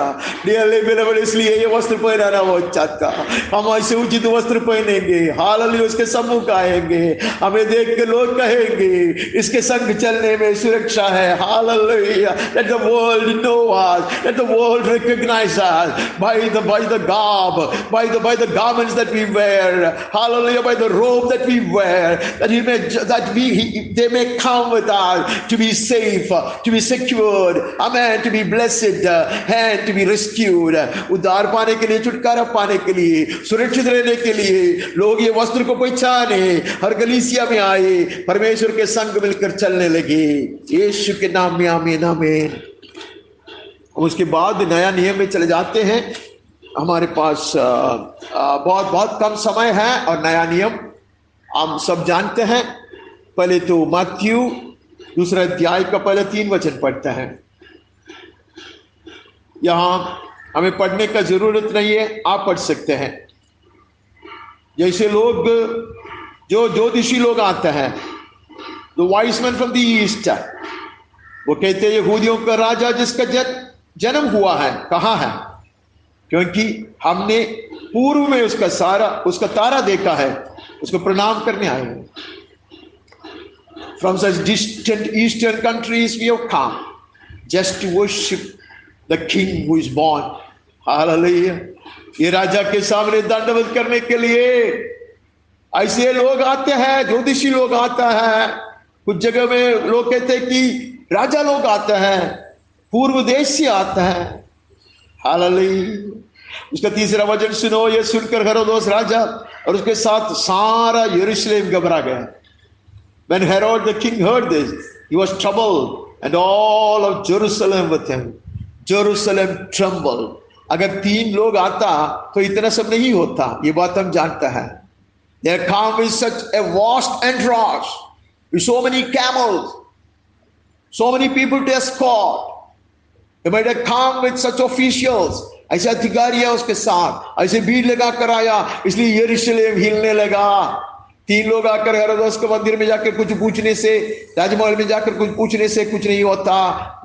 इसलिए ये वस्त्र पहनाना वो चाहता। हम ऐसे उचित वस्त्र पहनेंगे। हालेलुया। उसके सम्मुख आएंगे, हमें देख के लोग कहेंगे इसके संग चलने में सुरक्षा है। Hallelujah. Let the world know us. Let the world recognize us by the garb, by the garments that we wear. Hallelujah. By the robe that we wear, they may come with us to be safe, to be secured, amen, to be blessed and to be rescued. उद्धार पाने के लिए, छुटकारा पाने के लिए, सुरक्षित रहने के लिए लोग ये वस्त्र को पहचाने, हर कलीसिया में आए, परमेश्वर के संग मिलकर चलने लगे। यीशु के नाम में आमीन आमीन। उसके बाद नया नियम में चले जाते हैं। हमारे पास बहुत बहुत कम समय है और नया नियम हम सब जानते हैं। पहले तो मत्ती 2 अध्याय का पहले 3 वचन पढ़ता है। यहां हमें पढ़ने का जरूरत नहीं है, आप पढ़ सकते हैं। जैसे लोग जो ज्योतिषी लोग आते हैं, the wise man from the east, वो कहते हैं यहूदियों का राजा जिसका जन्म हुआ है कहाँ है, क्योंकि हमने पूर्व में उसका तारा देखा है, उसको प्रणाम करने आए हैं। From such distant eastern countries we have come just to worship the King who is born. Hallelujah. ये राजा के सामने दंडवत करने के लिए ऐसे लोग आते हैं, ज्योतिषी लोग आता है। कुछ जगह में लोग कहते हैं कि राजा लोग आते हैं, पूर्व देश से आता है। हालेलुया। उसका 3रा वचन सुनो। ये सुनकर हेरोदेस राजा और उसके साथ सारा यरूशलेम घबरा गया। When Herod the king heard this, he was troubled, and all of Jerusalem with him. Jerusalem trembled. अगर 3 लोग आता तो इतना सब नहीं होता, ये बात हम जानते हैं। There come with such a vast entourage, with so many camels, so many people to escort. They might have come with such officials. ऐसे अधिकारी है उसके साथ, ऐसे भीड़ लगा कर आया, इसलिए यरूशलेम हिलने लगा। 3 लोग आकर हेरोदेस के मंदिर में जाकर कुछ पूछने से, राजमहल में जाकर कुछ पूछने से कुछ नहीं होता।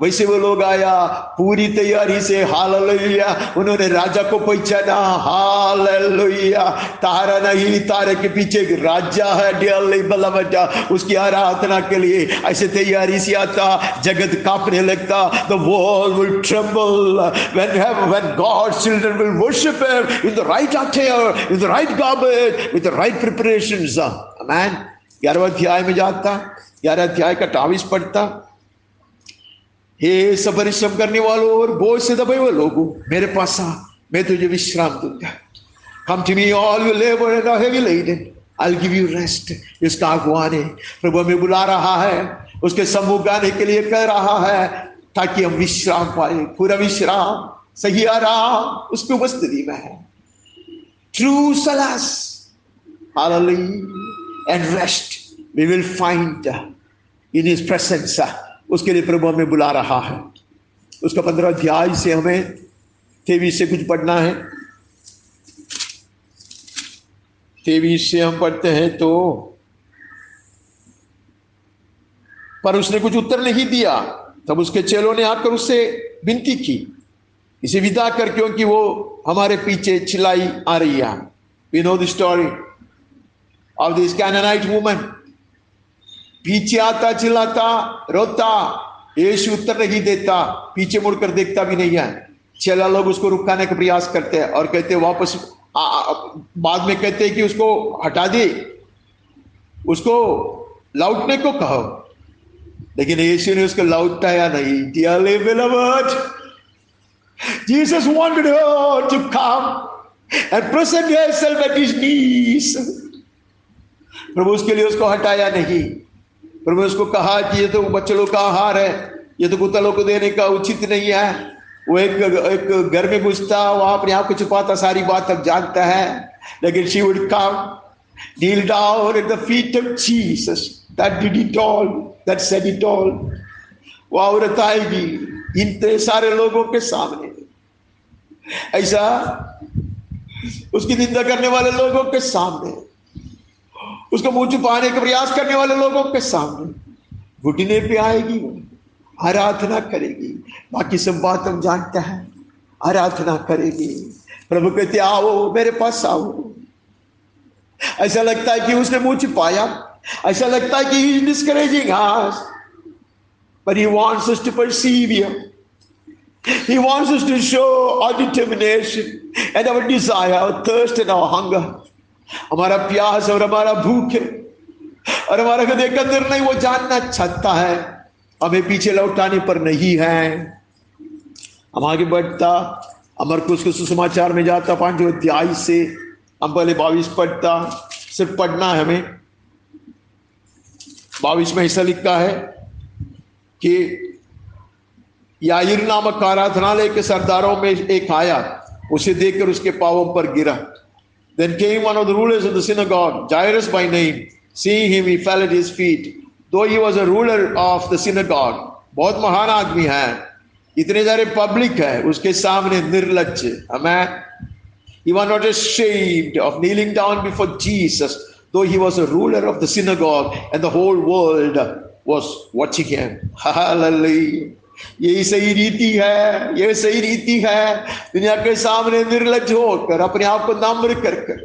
वैसे वो लोग आया पूरी तैयारी से। हालेलुया। उन्होंने राजा को पहचाना। हालेलुया। तारा नहीं, तारे के पीछे एक राजा है, डियरली बिलोवेड, उसकी आराधना के लिए ऐसे तैयारी से आता, जगत कांपने लगता। The world will tremble when God's children will worship him in the right attire, in the right garment, with the right preparations. Amen. 11वें अध्याय में जाता, 11 अध्याय का 28 पढ़ता। हे सब परिश्रम करने वालों और बोझ से दबे हुए लोगों, मेरे पास आ, मैं तुझे विश्राम दूंगा। Come to me all you labor and are heavy laden, I'll give you rest. इसका अगुवान है, प्रभु हमें बुला रहा है, उसके सम्मुख आने के लिए कह रहा है, ताकि हम विश्राम पाए। पूरा विश्राम, सही आराम उसकी उपस्थिति में है। True solace, hallelujah, and rest we will find in his presence. उसके लिए प्रभु हमें बुला रहा है। उसका 15 अध्याय से हमें 23 से कुछ पढ़ना है। 23 से हम पढ़ते हैं तो, पर उसने कुछ उत्तर नहीं दिया। तब उसके चेलों ने आकर उससे विनती की, इसे विदा कर, क्योंकि वो हमारे पीछे चिल्लाई आ रही है। We know the story of this Canaanite woman. पीछे आता, चिल्लाता, रोता, यीशु उत्तर नहीं देता, पीछे मुड़कर देखता भी नहीं है। चेला लोग उसको रुकाने का प्रयास करते हैं और कहते हैं वापस, बाद में कहते हैं कि उसको हटा दे, उसको लौटने को कहो, लेकिन यीशु ने उसको लौटाया नहीं। Dearly beloved, Jesus wanted her to come and present herself at his knees. प्रभु उसके लिए उसको हटाया नहीं। प्रभु उसको कहा कि ये तो बच्चों का आहार है, ये तो कुत्तों को देने का उचित नहीं है। वो एक घर में घुसता, वहां अपने आप को छुपाता, सारी बात तक जानता है, लेकिन she would come, kneel down at the feet of Jesus. That did it all, that said it all. वो औरत आएगी इतने सारे लोगों के सामने, ऐसा उसकी निंदा करने वाले लोगों के सामने, उसको मुंह छुपाने का प्रयास करने वाले लोगों के सामने घुटने पे आएगी, आराधना करेगी। बाकी सब बात हम जानते हैं, आराधना करेगी। प्रभु कहते आओ मेरे पास आओ। ऐसा लगता है कि उसने मुंह छुपाया, ऐसा लगता है कि he is discouraging us, but he wants us to persevere. He wants us to show our determination and our desire, our thirst and our hunger. हमारा प्यास और हमारा भूख है और हमारा हृदय का निर्णय वो जानना चाहता है, हमें पीछे लौटाने पर नहीं है। हम आगे बढ़ता, मरकुस के सुसमाचार में जाता 5वें अध्याय से हम पहले 22 पढ़ता, सिर्फ पढ़ना है हमें। 22 में ऐसा लिखा है कि याईर नामक आराधनालय के सरदारों में एक आया, उसे देखकर उसके पांवों पर गिरा। Then came one of the rulers of the synagogue, Jairus by name. Seeing him, he fell at his feet. Though he was a ruler of the synagogue, बहुत महान आदमी है, इतने सारे पब्लिक है उसके सामने निर्लज्ज। Amen. He was not ashamed of kneeling down before Jesus, though he was a ruler of the synagogue and the whole world was watching him. Hallelujah. यही सही रीति है, ये सही रीति है। दुनिया के सामने निर्लज्ज होकर, अपने आप को नम्र कर कर,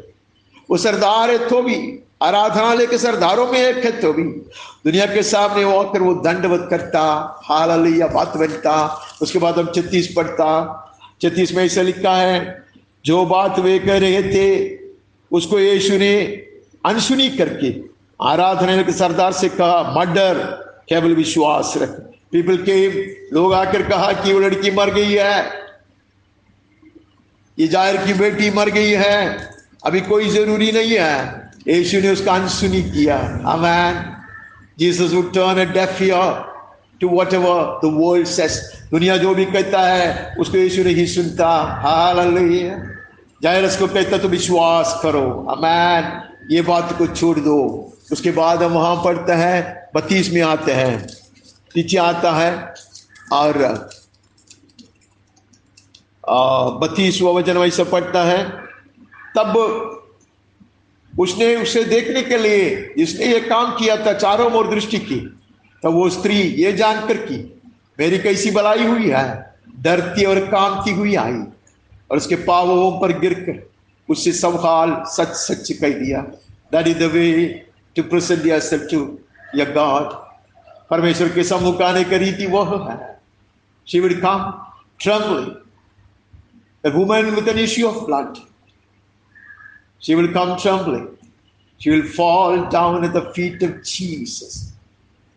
वो सरदार है तो भी, आराधनालय के सरदारों में एक है तो भी, दुनिया के सामने होकर वो दंडवत करता, हालेलुया बात बनता। उसके बाद हम 36 पढ़ता। 36 में ऐसा लिखा है, जो बात वे कह रहे थे उसको यीशु ने अनसुनी करके आराधनालय के सरदार से कहा, मत डर, केवल विश्वास रख। पीपल के लोग आकर कहा कि वो लड़की मर गई है, ये जायर की बेटी मर गई है, अभी कोई जरूरी नहीं है। यीशु ने उसका अनसुनी किया। Amen. Jesus would turn a deaf ear to whatever the world says. दुनिया जो भी कहता है उसको यीशु नहीं सुनता। हालेलुया। जायरस को कहता तो विश्वास करो। आमेन। ये बात को छोड़ दो। उसके बाद हम वहां पढ़ते हैं, 32 में आते हैं, नीचे आता है और 32वां वचन वैसे पढ़ता है, तब उसने उसे देखने के लिए जिसने ये काम किया था चारों ओर दृष्टि की, तब वो स्त्री ये जानकर की मेरी कैसी भलाई हुई है, डरती और कांपती हुई आई और उसके पांवों पर गिरकर उससे सब हाल सच सच कह दिया। That is the way to present yourself to your God. परमेश्वर के सम्मुख आने की रीति वह है। She would come trembling, a woman with an issue of blood. She will come trembling. She will fall down at the feet of Jesus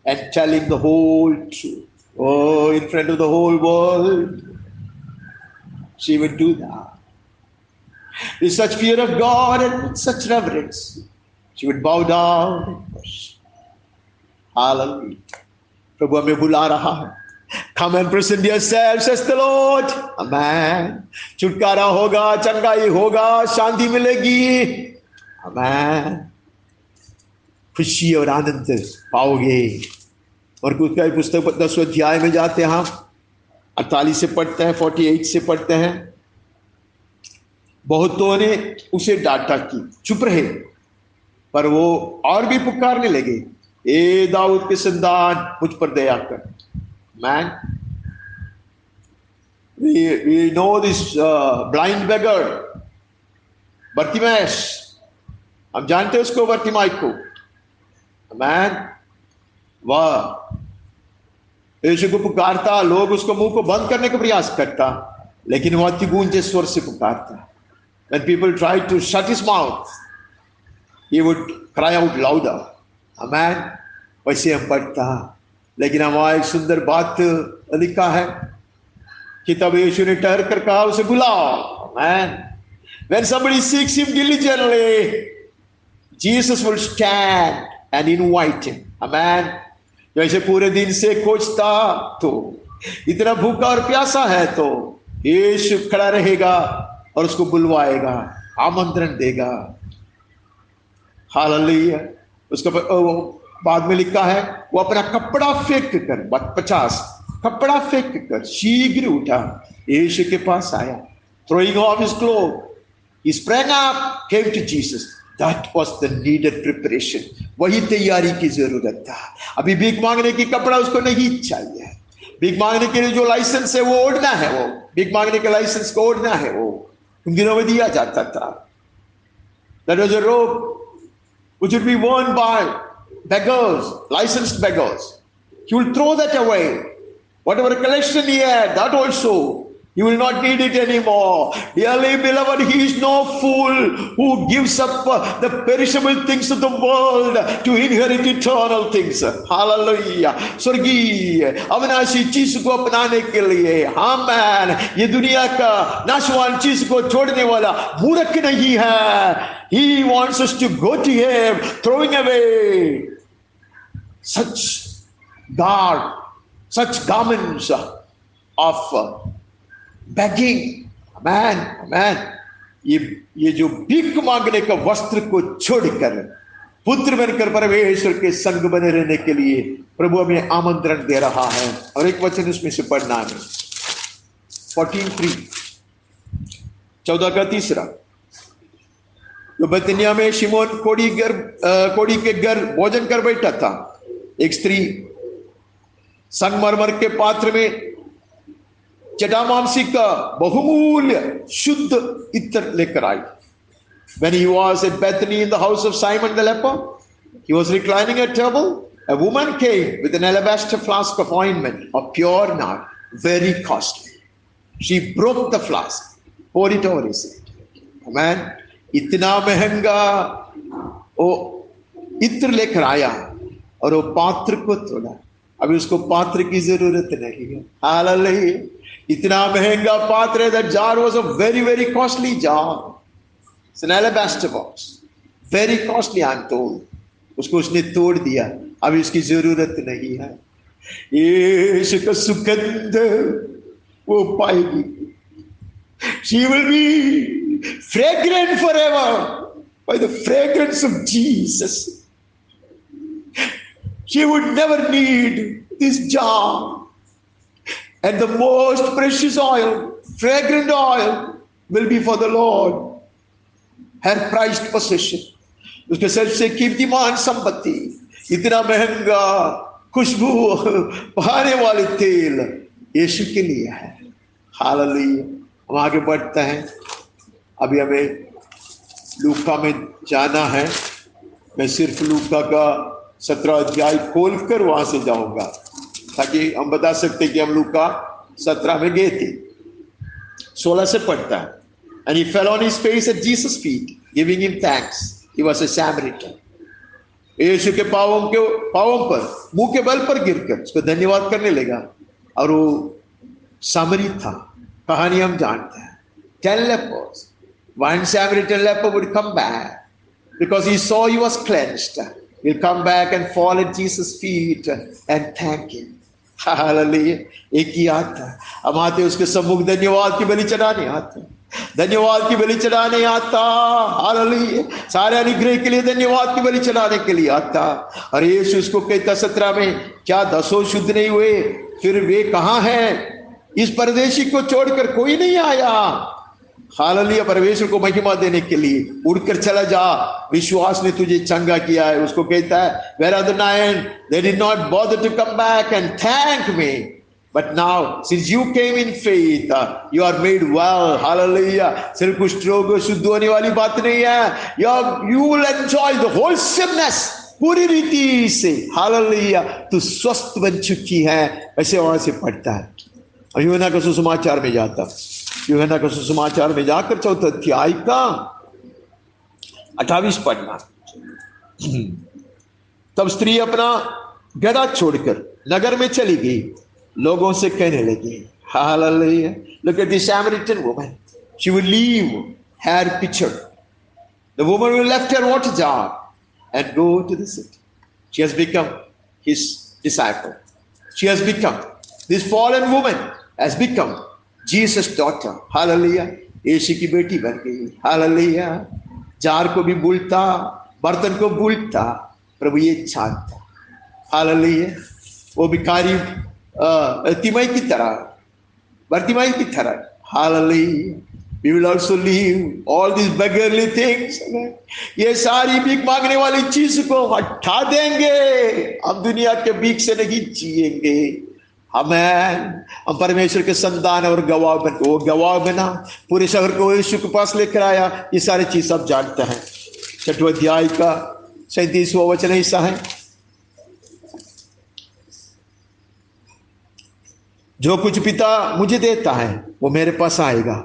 and tell him the whole truth. Oh, in front of the whole world, she would do that. With such fear of God and with such reverence, she would bow down and worship. Hallelujah. प्रभु हमें बुला रहा है। Come and present yourself, says the Lord. Amen. छुटकारा होगा, चंगाई होगा, शांति मिलेगी। Amen. खुशी और आनंद पाओगे। और कुछ का पुस्तक 10वें अध्याय में जाते हैं, हम 48 से पढ़ते हैं, 48 से पढ़ते हैं। बहुतों ने उसे डांटा कि चुप रहे, पर वो और भी पुकारने लगे, ए दाऊद के संतान मुझ पर दया कर। Man, we know this blind beggar Bartimaeus, हम जानते हैं उसको, बर्तिमाई को। Man, वाह, यीशु को पुकारता, लोग उसको मुंह को बंद करने का प्रयास करता, लेकिन वो अति गूंजे स्वर से पुकारता। When people tried to shut his mouth, he would cry out louder. Amen. वैसे हम पढ़ता, लेकिन हमारा एक सुंदर बात लिखा है कि तब यीशु ने ठहर कर कहा उसे बुलाओ। Man, when somebody seeks him diligently, Jesus will stand and invite him. Amen. जैसे पूरे दिन से खोजता तो, इतना भूखा और प्यासा है तो यीशु खड़ा रहेगा और उसको बुलवाएगा, आमंत्रण देगा। हालेलुया। उसका बाद में लिखा है वो अपना कपड़ा फेंक कर, 50 कपड़ा फेंक कर शीघ्र उठा, यीशु के पास आया। Throwing off his clothes, he sprang up, came to Jesus. That was the needed preparation. वही तैयारी की जरूरत था। अभी भीख मांगने की कपड़ा उसको नहीं चाहिए। भीख मांगने के लिए जो लाइसेंस है वो ओढ़ना है, वो भीख मांगने के लाइसेंस को ओढ़ना है, वो उन दिनों में दिया जाता था। That was a robe which would be worn by beggars, licensed beggars. He will throw that away. Whatever collection he had, that also, he will not need it anymore. Dearly beloved, he is no fool who gives up the perishable things of the world to inherit eternal things. Hallelujah. स्वर्गीय अविनाशी चीज को अपनाने के लिए, आमेन, ये दुनिया का नाशवान चीज को छोड़ने वाला मूर्ख नहीं है। He wants us to go to him, throwing away such garments of begging. Amen, amen. ये जो भीख मांगने का वस्त्र को छोड़कर पुत्र बनकर परमेश्वर के संग बने रहने के लिए प्रभु हमें आमंत्रण दे रहा है। और एक वचन उसमें से पढ़ना है, 14:3, 14 का 3। तो बेतनिया में शिमोन कोड़ी के घर भोजन कर बैठा था। एक स्त्री संगमरमर के पात्र में जटामांसी का बहुमूल्य शुद्ध इत्र लेकर आई। When he was at Bethany in the house of Simon the leper, he was reclining at table. A woman came with an alabaster flask of ointment of pure nard, very costly. She broke the flask, poured it over his head. Amen. इतना महंगा वो इत्र लेकर आया और वो पात्र को तोड़ा। अभी उसको पात्र की जरूरत नहीं है। हालेलुया। इतना महंगा पात्र है। That jar was a very, very costly jar. It's an alabaster box. Very costly, I'm told. उसको उसने तोड़ दिया। अभी उसकी जरूरत नहीं है। यीशु का सुगंध वो पाएगी। She will be fragrant forever by the fragrance of Jesus. She would never need this jar. And the most precious oil, fragrant oil, will be for the Lord. Her prized possession. उसके सबसे कीमतीमान संपत्ति, इतना महंगा खुशबू बहाने वाले तेल यीशु के लिए है। हालेलुया। हम आगे बढ़ते हैं। अभी हमें लूका में जाना है। मैं सिर्फ लूका का 17 अध्याय खोलकर वहां से जाऊंगा ताकि हम बता सकते कि हम लूका 17 में गए थे। 16 से पढ़ता है। And he fell on his face at Jesus' feet, giving him thanks. He was a Samaritan. यीशु के पांवों पर मुंह के बल पर गिरकर उसको धन्यवाद करने लगा। और वो सामरी था। कहानी हम जानते हैं। 10 lepers. One Samaritan leper would come back because he saw he was cleansed. He'll come back and fall at Jesus' feet and thank him. Hallelujah. एक ही आता, हम आते उसके सम्मुख धन्यवाद की बलि चढ़ाने आते, धन्यवाद की बलि चढ़ाने आता। हालेलुया। सारे अनुग्रह के लिए धन्यवाद की बलि चढ़ाने के लिए आता। और यीशु उसको कहता 17 में, क्या 10 शुद्ध नहीं हुए? फिर वे कहाँ हैं? इस परदेशी को छोड़कर कोई नहीं आया। हालेलुया। परमेश्वर को महिमा देने के लिए उड़कर चला जा, विश्वास ने तुझे चंगा किया है। उसको कहता है, where are the 9? They did not bother to come back and thank me. But now, since you came in faith, you are made well. Hallelujah. सिर्फ कुष्ठ रोग शुद्ध होने वाली बात नहीं है। You will enjoy the wholesomeness. पूरी रीति से हालेलुया तू स्वस्थ बन चुकी है। ऐसे वहां से पढ़ता है। यूहन्ना का सुसमाचार में जाता, यूहन्ना का सुसमाचार में जाकर 4 अध्याय का 28 पढ़ना। तब स्त्री अपना गधा छोड़कर नगर में चली गई, लोगों से कहने लगी, hallelujah, look at the Samaritan woman. She will leave her pitcher. The woman will left her water jar and go to the city. She has become his disciple. She has become, this fallen woman has become Jesus' daughter. Hallelujah. यीशु की बेटी बन गई. Hallelujah. Jar को भी भूलता, बर्तन को भूलता, प्रभु ये चाहता. हालेलुया. वो भिखारी तिमाई की तरह, बर्तिमाई की तरह. Hallelujah. We will also leave all these beggarly things. ये सारी भीख मांगने वाली चीज को हटा देंगे. हम दुनिया के भीख से नहीं जिएंगे. आमेन. हम परमेश्वर के संतान और गवाह बन, वो गवाह बना, पूरे शहर को यीशु के पास लेकर आया. ये सारी चीज सब जानते हैं. 6वें अध्याय का 37वां वचन ऐसा है, जो कुछ पिता मुझे देता है वो मेरे पास आएगा,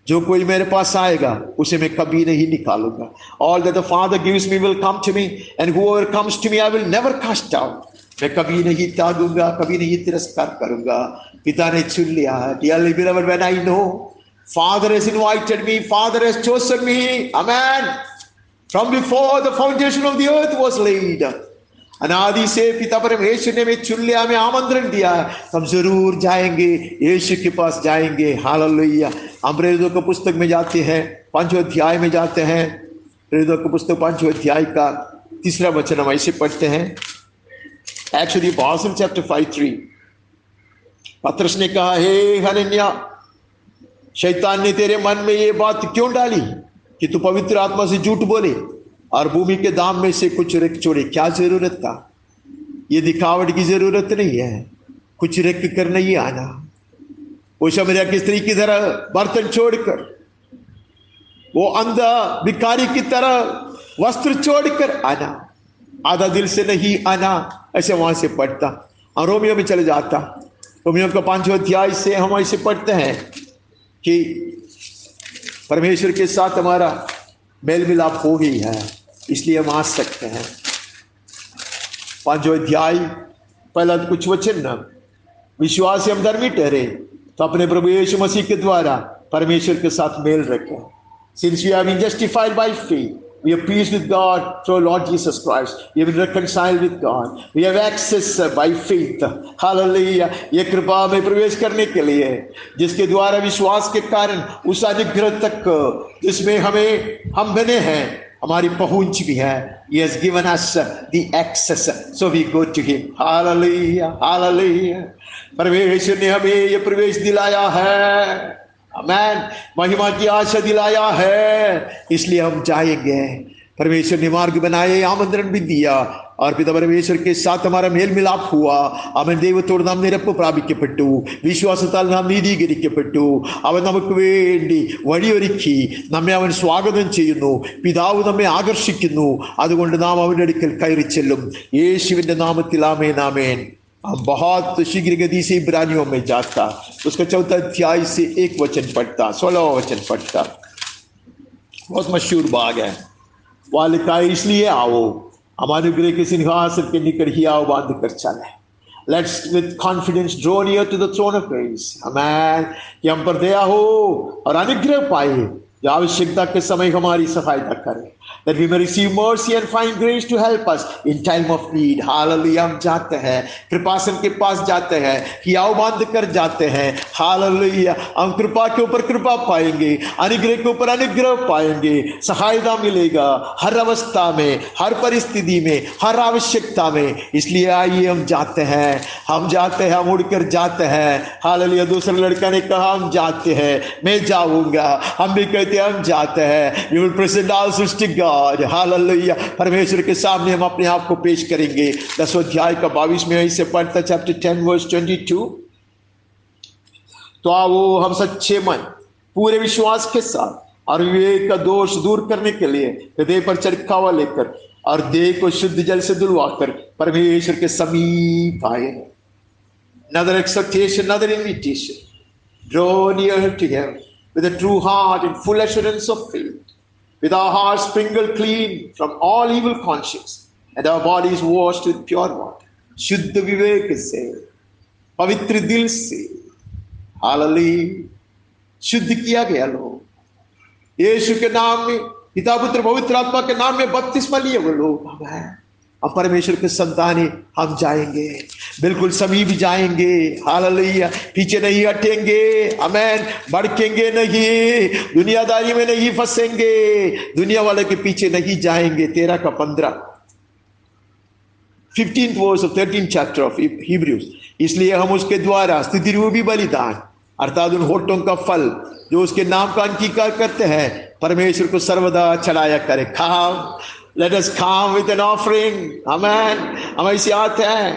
जो कोई मेरे पास आएगा उसे मैं कभी नहीं निकालूंगा. All that the Father gives me will come to me, and whoever comes to me I will never cast out. मैं कभी नहीं त्यागूंगा, कभी नहीं तिरस्कार करूंगा. पिता ने चुन लिया. Dearly beloved, when I know Father has invited me, Father has chosen me, amen, from before the foundation of the earth was laid. अनादि से पिता परमेश्वर ने हमें चुन लिया, हमें आमंत्रण दिया, हम जरूर जाएंगे, यीशु के पास जाएंगे. हालेलुया. हम प्रेरितों की पुस्तक में जाते हैं, 5वें अध्याय में जाते हैं. प्रेरितों की पुस्तक 5वें अध्याय का 3 वचन हम ऐसे पढ़ते हैं. Acts of the Apostles chapter 5:3. पतरस ने कहा, हे हनन्या, शैतान ने तेरे मन में ये बात क्यों डाली कि तू पवित्र आत्मा से झूठ बोले और भूमि के दाम में से कुछ रख छोड़े. क्या जरूरत था? ये दिखावट की जरूरत नहीं है. कुछ रख कर नहीं आना. वो शमरिया की स्त्री की तरह बर्तन छोड़कर, वो अंधा भिखारी की तरह वस्त्र छोड़कर आना. आधा दिल से नहीं आना. ऐसे वहां से पढ़ता और रोमियो में चले जाता. रोमियो का 5वां अध्याय से हम ऐसे पढ़ते हैं कि परमेश्वर के साथ हमारा मेल मिलाप हो गई है, इसलिए हम आ सकते हैं. 5वां अध्याय पहला कुछ वचन, विश्वास से हम धर्मी ठहरे तो अपने प्रभु यीशु मसीह के द्वारा परमेश्वर के साथ मेल रखें. Since we have been justified by faith, we have peace with God through Lord Jesus Christ. We have been reconciled with God. We have access by faith. Hallelujah. ये कृपा में प्रवेश करने के लिए, जिसके द्वारा विश्वास के कारण उस अनुग्रह तक जिसमें हम बने हैं, हमारी पहुंच भी है. He has given us the access, so we go to him. Hallelujah. Hallelujah. परमेश्वर ने हमें ये प्रवेश दिलाया है. आमेन. महिमा की आशा दिलाया है, इसलिए हम जाएंगे. परमेश्वर ने मार्ग बनाए, आमंत्रण भी दिया और पिता परमेश्वर के साथ हमारा मेल मिलाप हुआ. അവൻ ദൈവത്തോട് നാം നിരപ്പ് പ്രാപിക്കപ്പെട്ടു, വിശ്വാസത്താൽ നാം നീതീകരിക്കപ്പെട്ടു. അവൻ നമുക്ക് വേണ്ടി വഴിയൊരുക്കി, നമ്മെ അവൻ സ്വാഗതം ചെയ്യുന്നു. പിതാവ് നമ്മെ ആകർഷിക്കുന്നു, അതുകൊണ്ട് നാം അവന്റെ അടുക്കൽ കയറി ചെല്ലും. യേശുവിന്റെ നാമത്തിൽ ആമേൻ. ആമേൻ. बहुत शीघ्र गति से इब्रानियों में जाता, उसका 4वां अध्याय से 1 वचन पढ़ता, 16वां वचन पढ़ता. बहुत मशहूर बाग है. वहां लिखा है, इसलिए आओ हम अनुग्रह के सिंहासन के निकट ही आओ बांध कर चले. Let's with confidence draw near to the throne of grace. Amen. कि हम पर दया हो और अनुग्रह पाए, जो आवश्यकता के समय हमारी सहायता करे. That we may receive mercy and find grace to help us in time of need. Hallelujah. हम जाते हैं, कृपासन के पास जाते हैं, हियाव बांध कर जाते हैं. Hallelujah. हम कृपा के ऊपर कृपा पाएंगे, अनुग्रह के ऊपर अनुग्रह पाएंगे. सहायता मिलेगा हर अवस्था में, हर परिस्थिति में, हर आवश्यकता में. इसलिए आइए हम जाते हैं, हम जाते हैं, हम उड़कर जाते हैं. Hallelujah. दूसरे लड़का ने कहा हम जाते हैं, मैं जाऊंगा. हम भी कहते हैं हम जाते हैं. We will present ourselves to God. Hallelujah. परमेश्वर के सामने हम अपने आप को पेश करेंगे. 10वां अध्याय का 22 में ऐसे पढ़ता, चैप्टर 10 वर्स 22. तो आओ हम सच्चे मन, पूरे विश्वास के साथ और विवेक का दोष दूर करने के लिए हृदय पर चरखावा लेकर और देह को शुद्ध जल से धुलवाकर परमेश्वर के समीप आए. Another exhortation, another invitation. Draw near to him with a true heart and full assurance of faith, with our hearts sprinkled clean from all evil conscience and our bodies washed with pure water. शुद्ध विवेक से, पवित्र दिल से, hallelujah, शुद्ध किया गया लोग। यीशु के नाम में, पिता पुत्र पवित्र आत्मा के नाम में बपतिस्मा लिए वो लोग अब परमेश्वर के संतान हम जाएंगे, बिल्कुल समीप जाएंगे। हालेलुया, पीछे नहीं हटेंगे, आमेन, भड़केंगे नहीं, दुनियादारी में नहीं फंसेंगे, दुनिया वाले के पीछे नहीं जाएंगे। 13 का 15, 15th verse of 13th chapter of Hebrews। इसलिए हम उसके द्वारा स्तुति रूपी बलिदान अर्थात उन होठों का फल जो उसके नाम का अंगीकार करते हैं, परमेश्वर को सर्वदा चढ़ाया करे। खाम, let us come with an offering, amen। हम ऐसे आते हैं,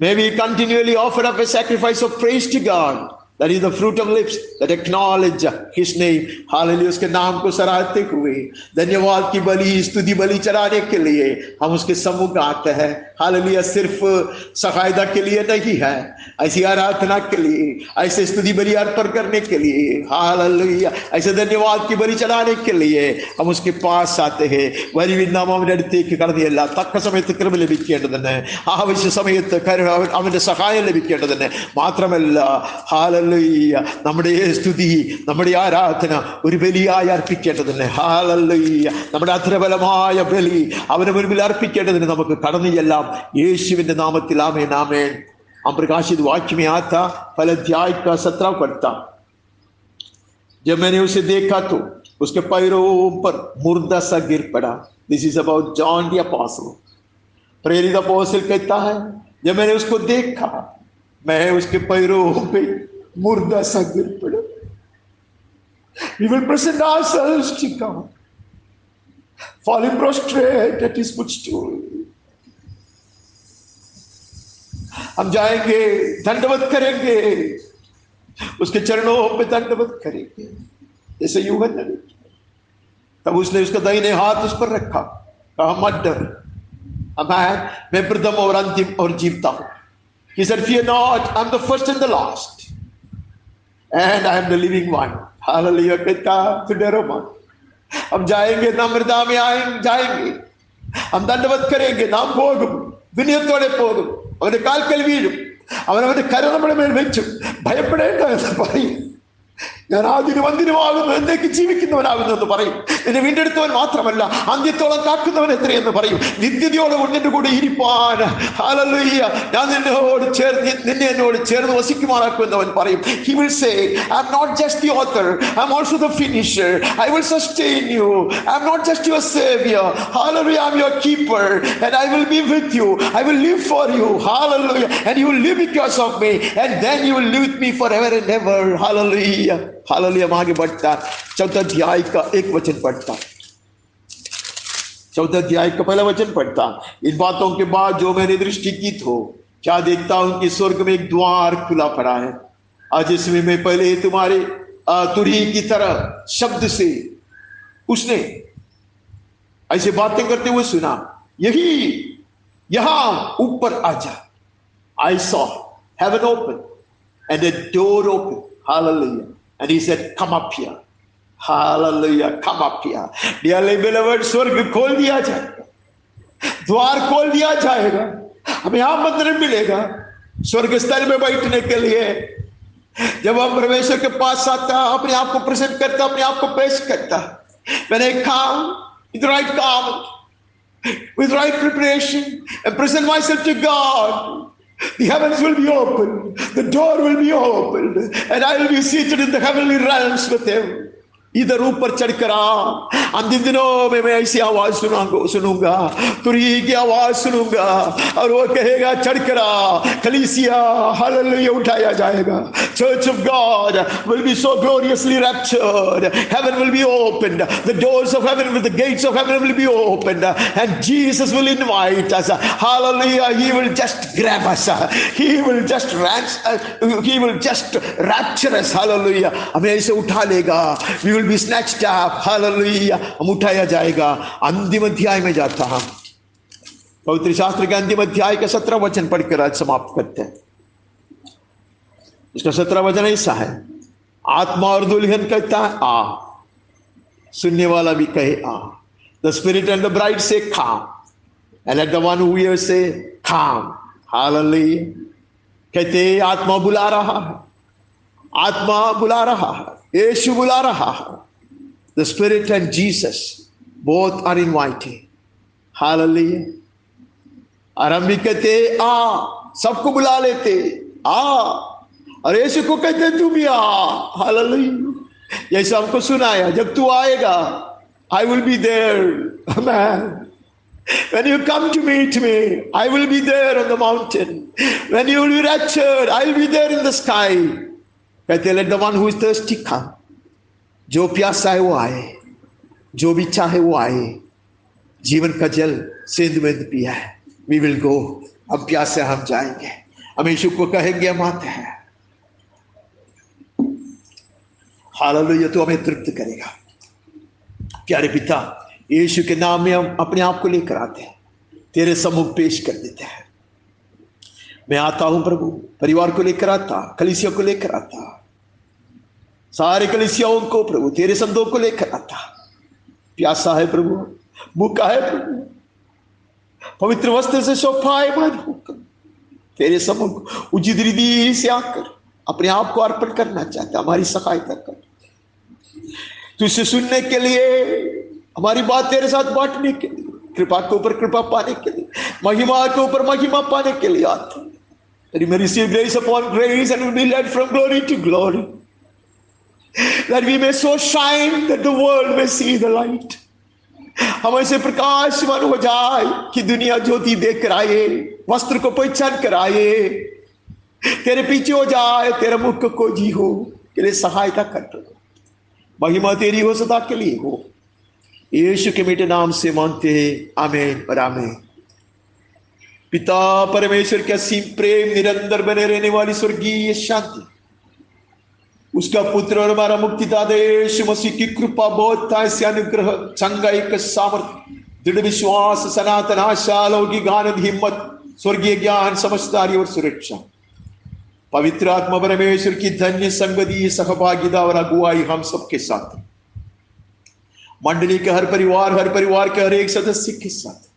may we continually offer up a sacrifice of praise to God, that is the fruit of lips that acknowledge his name। Hallelujah, उसके नाम को सराहते हुए धन्यवाद की बलि, स्तुति बलि चढ़ाने के लिए हम उसके सम्मुख आते हैं। हालेलुया, सिर्फ सहायता के लिए नहीं है, ऐसी आराधना के लिए, ऐसे स्तुति बलि अर्पण करने के लिए, हालेलुया, ऐसे धन्यवाद की बलि चढ़ाने के लिए हम उसके पास आते हैं। വലിയ നാമം അടുത്തേക്ക് കടന്നില്ല, തക്ക സമയത്ത് കൃപ ലഭിക്കേണ്ടതിന്, ആവശ്യ സമയത്ത് അവന്റെ സഹായം ലഭിക്കേണ്ടതിന് മാത്രമല്ല, ഹാലല്ലുയ്യ, നമ്മുടെ സ്തുതി, നമ്മുടെ ആരാധന ഒരു ബലിയായി അർപ്പിക്കേണ്ടതിന്, ഹാലല്ലുയ്യ, നമ്മുടെ അധരബലമായ ബലി അവന് മുൻപിൽ അർപ്പിക്കേണ്ടതിന് നമുക്ക് കടന്നു ചെല്ലാം यीशुविന്റെ नामത്തിൽ। आमेन, आमेन। हम प्रकाशित वाक्य में आता पहले अध्याय का 17 पढ़ता। जब मैंने उसे देखा तो उसके पैरों पर मुर्दा सा गिर पड़ा। This is about John the apostle. प्रेरित अपोस्टल कहता है, जब मैंने उसको देखा, मैं उसके पैरों पे मुर्दा सा गिर पड़ा। We will present ourselves to God, falling prostrate at his footstool। हम जाएंगे, दंडवत करेंगे, उसके चरणों पे दंडवत करेंगे जैसे यूहन्ना ने। तब उसने उसका दाहिने हाथ उस पर रखा, कहा मत डर, मैं प्रथम और अंतिम और जीवता हूं। He said, fear not, I am the first and the last, and I am the living one। Hallelujah, कहता तो डरो मत। हम जाएंगे, नम्रता में जाएंगे, हम दंडवत करेंगे, നാം പോകും, വിനയത്തോടെ പോകും, അവന്റെ കാൽക്കൽ വീഴും, അവനവന്റെ കരം നമ്മുടെ മേൽ വെച്ചു, ഭയപ്പെടേണ്ട എന്ന് പറയും। ഞാൻ ആദ്യനും അന്തിനുമാകുന്നു, എന്നേക്ക് ജീവിക്കുന്നവനാകുന്നു എന്ന് പറയും। നിന്നെ വീണ്ടെടുത്തവൻ മാത്രമല്ല, അന്ത്യത്തോളം കാക്കുന്നവൻ എത്രയെന്ന് പറയും। നിത്യതയോടെ നിന്റെ കൂടെ ഇരിപ്പാൻ, ഹല്ലേലൂയ, ഞാൻ നിന്നോട് ചേർന്ന് വസിക്കുമാറാക്കുമെന്നവൻ പറയും। He will say, I am not just the author, I am also the finisher, I will sustain you, I am not just your savior, hallelujah, I am your keeper, and I will be with you, I will live for you, hallelujah, and you will live because of me, and then you will live with me forever and ever, hallelujah, hallelujah. आगे बढ़ता, 14 अध्याय का 1 वचन पढ़ता, 14 अध्याय का पहला वचन पढ़ता। इन बातों के बाद जो मैंने दृष्टि की तो क्या देखता हूं कि स्वर्ग में एक द्वार खुला पड़ा है, आज इसमें मैं पहले तुम्हारे तुरही की तरह शब्द से उसने ऐसे बातें करते हुए सुना, यहां ऊपर आजा। I saw heaven open and a door open, hallelujah, and he said, come up here, hallelujah, come up here। dearly beloved, स्वर्ग खोल दिया जाएगा, द्वार खोल दिया जाएगा, हमें यहां मंदिर मिलेगा स्वर्ग स्थल में बैठने के लिए। जब हम परमेश्वर के पास आता, अपने आप को प्रेजेंट करता, अपने आप को पेश करता, when I come with the right garment, with right preparation, and present myself to God, the heavens will be opened, the door will be opened, and I will be seated in the heavenly realms with him। इधर ऊपर चढ़कर आ। अंतिम दिनों में मैं ऐसी आवाज सुनूंगा, तुरही की आवाज सुनूंगा, और वो कहेगा चढ़कर आ, कलीसिया, हालेलुया, उठाया जाएगा। Church of God will be so gloriously raptured, heaven will be opened, the doors of heaven, the gates of heaven will be opened, and Jesus will invite us, hallelujah, he will just grab us, he will just rapture us, hallelujah, हमें ऐसे उठा लेगा, we will be snatched up, hallelujah, हम उठाया जाएगा। अंतिम अध्याय में जाता हम पवित्र शास्त्र के अंतिम अध्याय का 17 वचन पढ़कर आज समाप्त करते हैं। इसका 17 वचन ऐसा है, आत्मा और दुल्हन कहता है आ, सुनने वाला भी कहे आ। The spirit and the bride say come, and let the one who hears say come, hallelujah. कहते आत्मा बुला रहा है, आत्मा बुला रहा है, यीशु बुला रहा है। The spirit and Jesus both are invited. Hallelujah. और हम भी कहते आ, सबको बुला लेते आ, और यीशु को कहते तू भी आ। हालेलुया। जैसा हमको सुनाया, जब तू आएगा I will be there. Amen. When you come to meet me, I will be there on the mountain. When you will be raptured, I will be there in the sky. कहते let the one who is thirsty come. जो प्यासा है वो आए, जो भी चाहे वो आए। जीवन का जल सिंधु में पिया है। We will go. अब प्यासे हम जाएंगे, हम यीशु को कहेंगे हम आते हैं। हालेलुया। तो हमें तृप्त करेगा। प्यारे पिता, यीशु के नाम में हम अपने आप को लेकर आते हैं, तेरे सम्मुख पेश कर देते हैं। मैं आता हूं प्रभु, परिवार को लेकर आता, कलीसिया को लेकर आता, सारे कलीसियाओं को प्रभु तेरे संदों को लेकर आता। प्यासा है प्रभु, भूखा है प्रभु, पवित्र वस्त्र से शोभायमान होकर तेरे सम्मुख उचित रीति से आकर अपने आप को अर्पण करना चाहता। हमारी सहायता कर, तुझसे सुनने के लिए, हमारी बात तेरे साथ बांटने के लिए, कृपा के ऊपर कृपा पाने के लिए, महिमा के ऊपर महिमा पाने के लिए आते हैं। That we may receive grace upon grace and will be led from glory to glory. That we may so shine that the world may see the light. हम ऐसे प्रकाशमान हो जाए कि दुनिया ज्योति देख कर आए, वस्त्र को पहचान कर आए, तेरे पीछे हो जाए, तेरे मुख को खोजी हो, के लिए सहायता कर। महिमा तेरी हो सदा के लिए हो। यीशु के मीठे नाम से मांगते हैं, आमीन और आमीन। पिता परमेश्वर के असीम प्रेम, निरंतर बने रहने वाली स्वर्गीय शांति, उसका पुत्र और हमारा मुक्तिदाता यीशु मसीह की कृपा, बोधता, ऐसे अनुग्रह, संगाई का सामर्थ्य, दृढ़ विश्वास, सनातन आशा, लौकिक आनंद, हिम्मत, स्वर्गीय ज्ञान, समझदारी और सुरक्षा, पवित्र आत्मा परमेश्वर की धन्य संगति, सहभागिता और अगुवाई हम सबके साथ, मंडली के हर परिवार के हर एक सदस्य के साथ,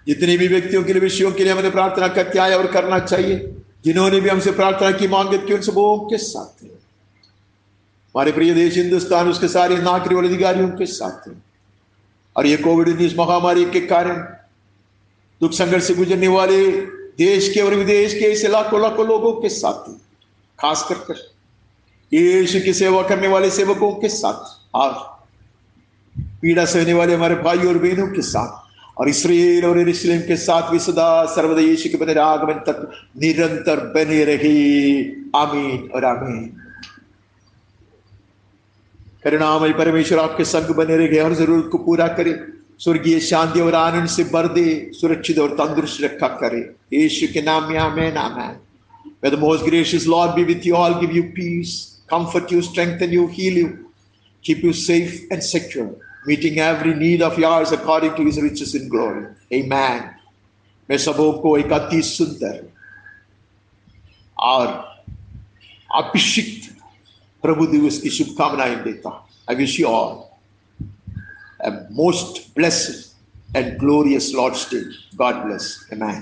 जितने भी व्यक्तियों के लिए, विषयों के लिए हमने प्रार्थना करते आए और करना चाहिए, जिन्होंने भी हमसे प्रार्थना की मांगे की, उन सबों के साथ, हमारे प्रिय देश हिंदुस्तान, उसके सारे नागरिक और अधिकारियों के साथ, और ये कोविड-19 महामारी के कारण दुख संघर्ष से गुजरने वाले देश के और विदेश के ऐसे लाखों लोगों के साथ, खास कर यीशु की सेवा करने वाले सेवकों के साथ, और पीड़ा सहने वाले हमारे भाई और बहनों के साथ, और इस्राएल और यरूशलेम के साथ भी सदा सर्वदा यीशु के बने आगमन तक निरंतर बने रहे। आमीन और आमीन। करुणामय परमेश्वर आपके संग बने रहे, हर जरूरत को पूरा करे, स्वर्गीय शांति और आनंद से भर दे, सुरक्षित और तंदुरुस्त रखा करे, यीशु के नाम में आमीन आमीन। May the most gracious Lord be with you all, give you peace, comfort you, strengthen you, heal you, keep you safe and secure, meeting every need of yours according to his riches in glory. Amen. मैं सबों को एक अति सुंदर और अभिषिक्त प्रभु दिवस की शुभकामनाएं देता हूं। I wish you all a most blessed and glorious Lord's Day. God bless. Amen.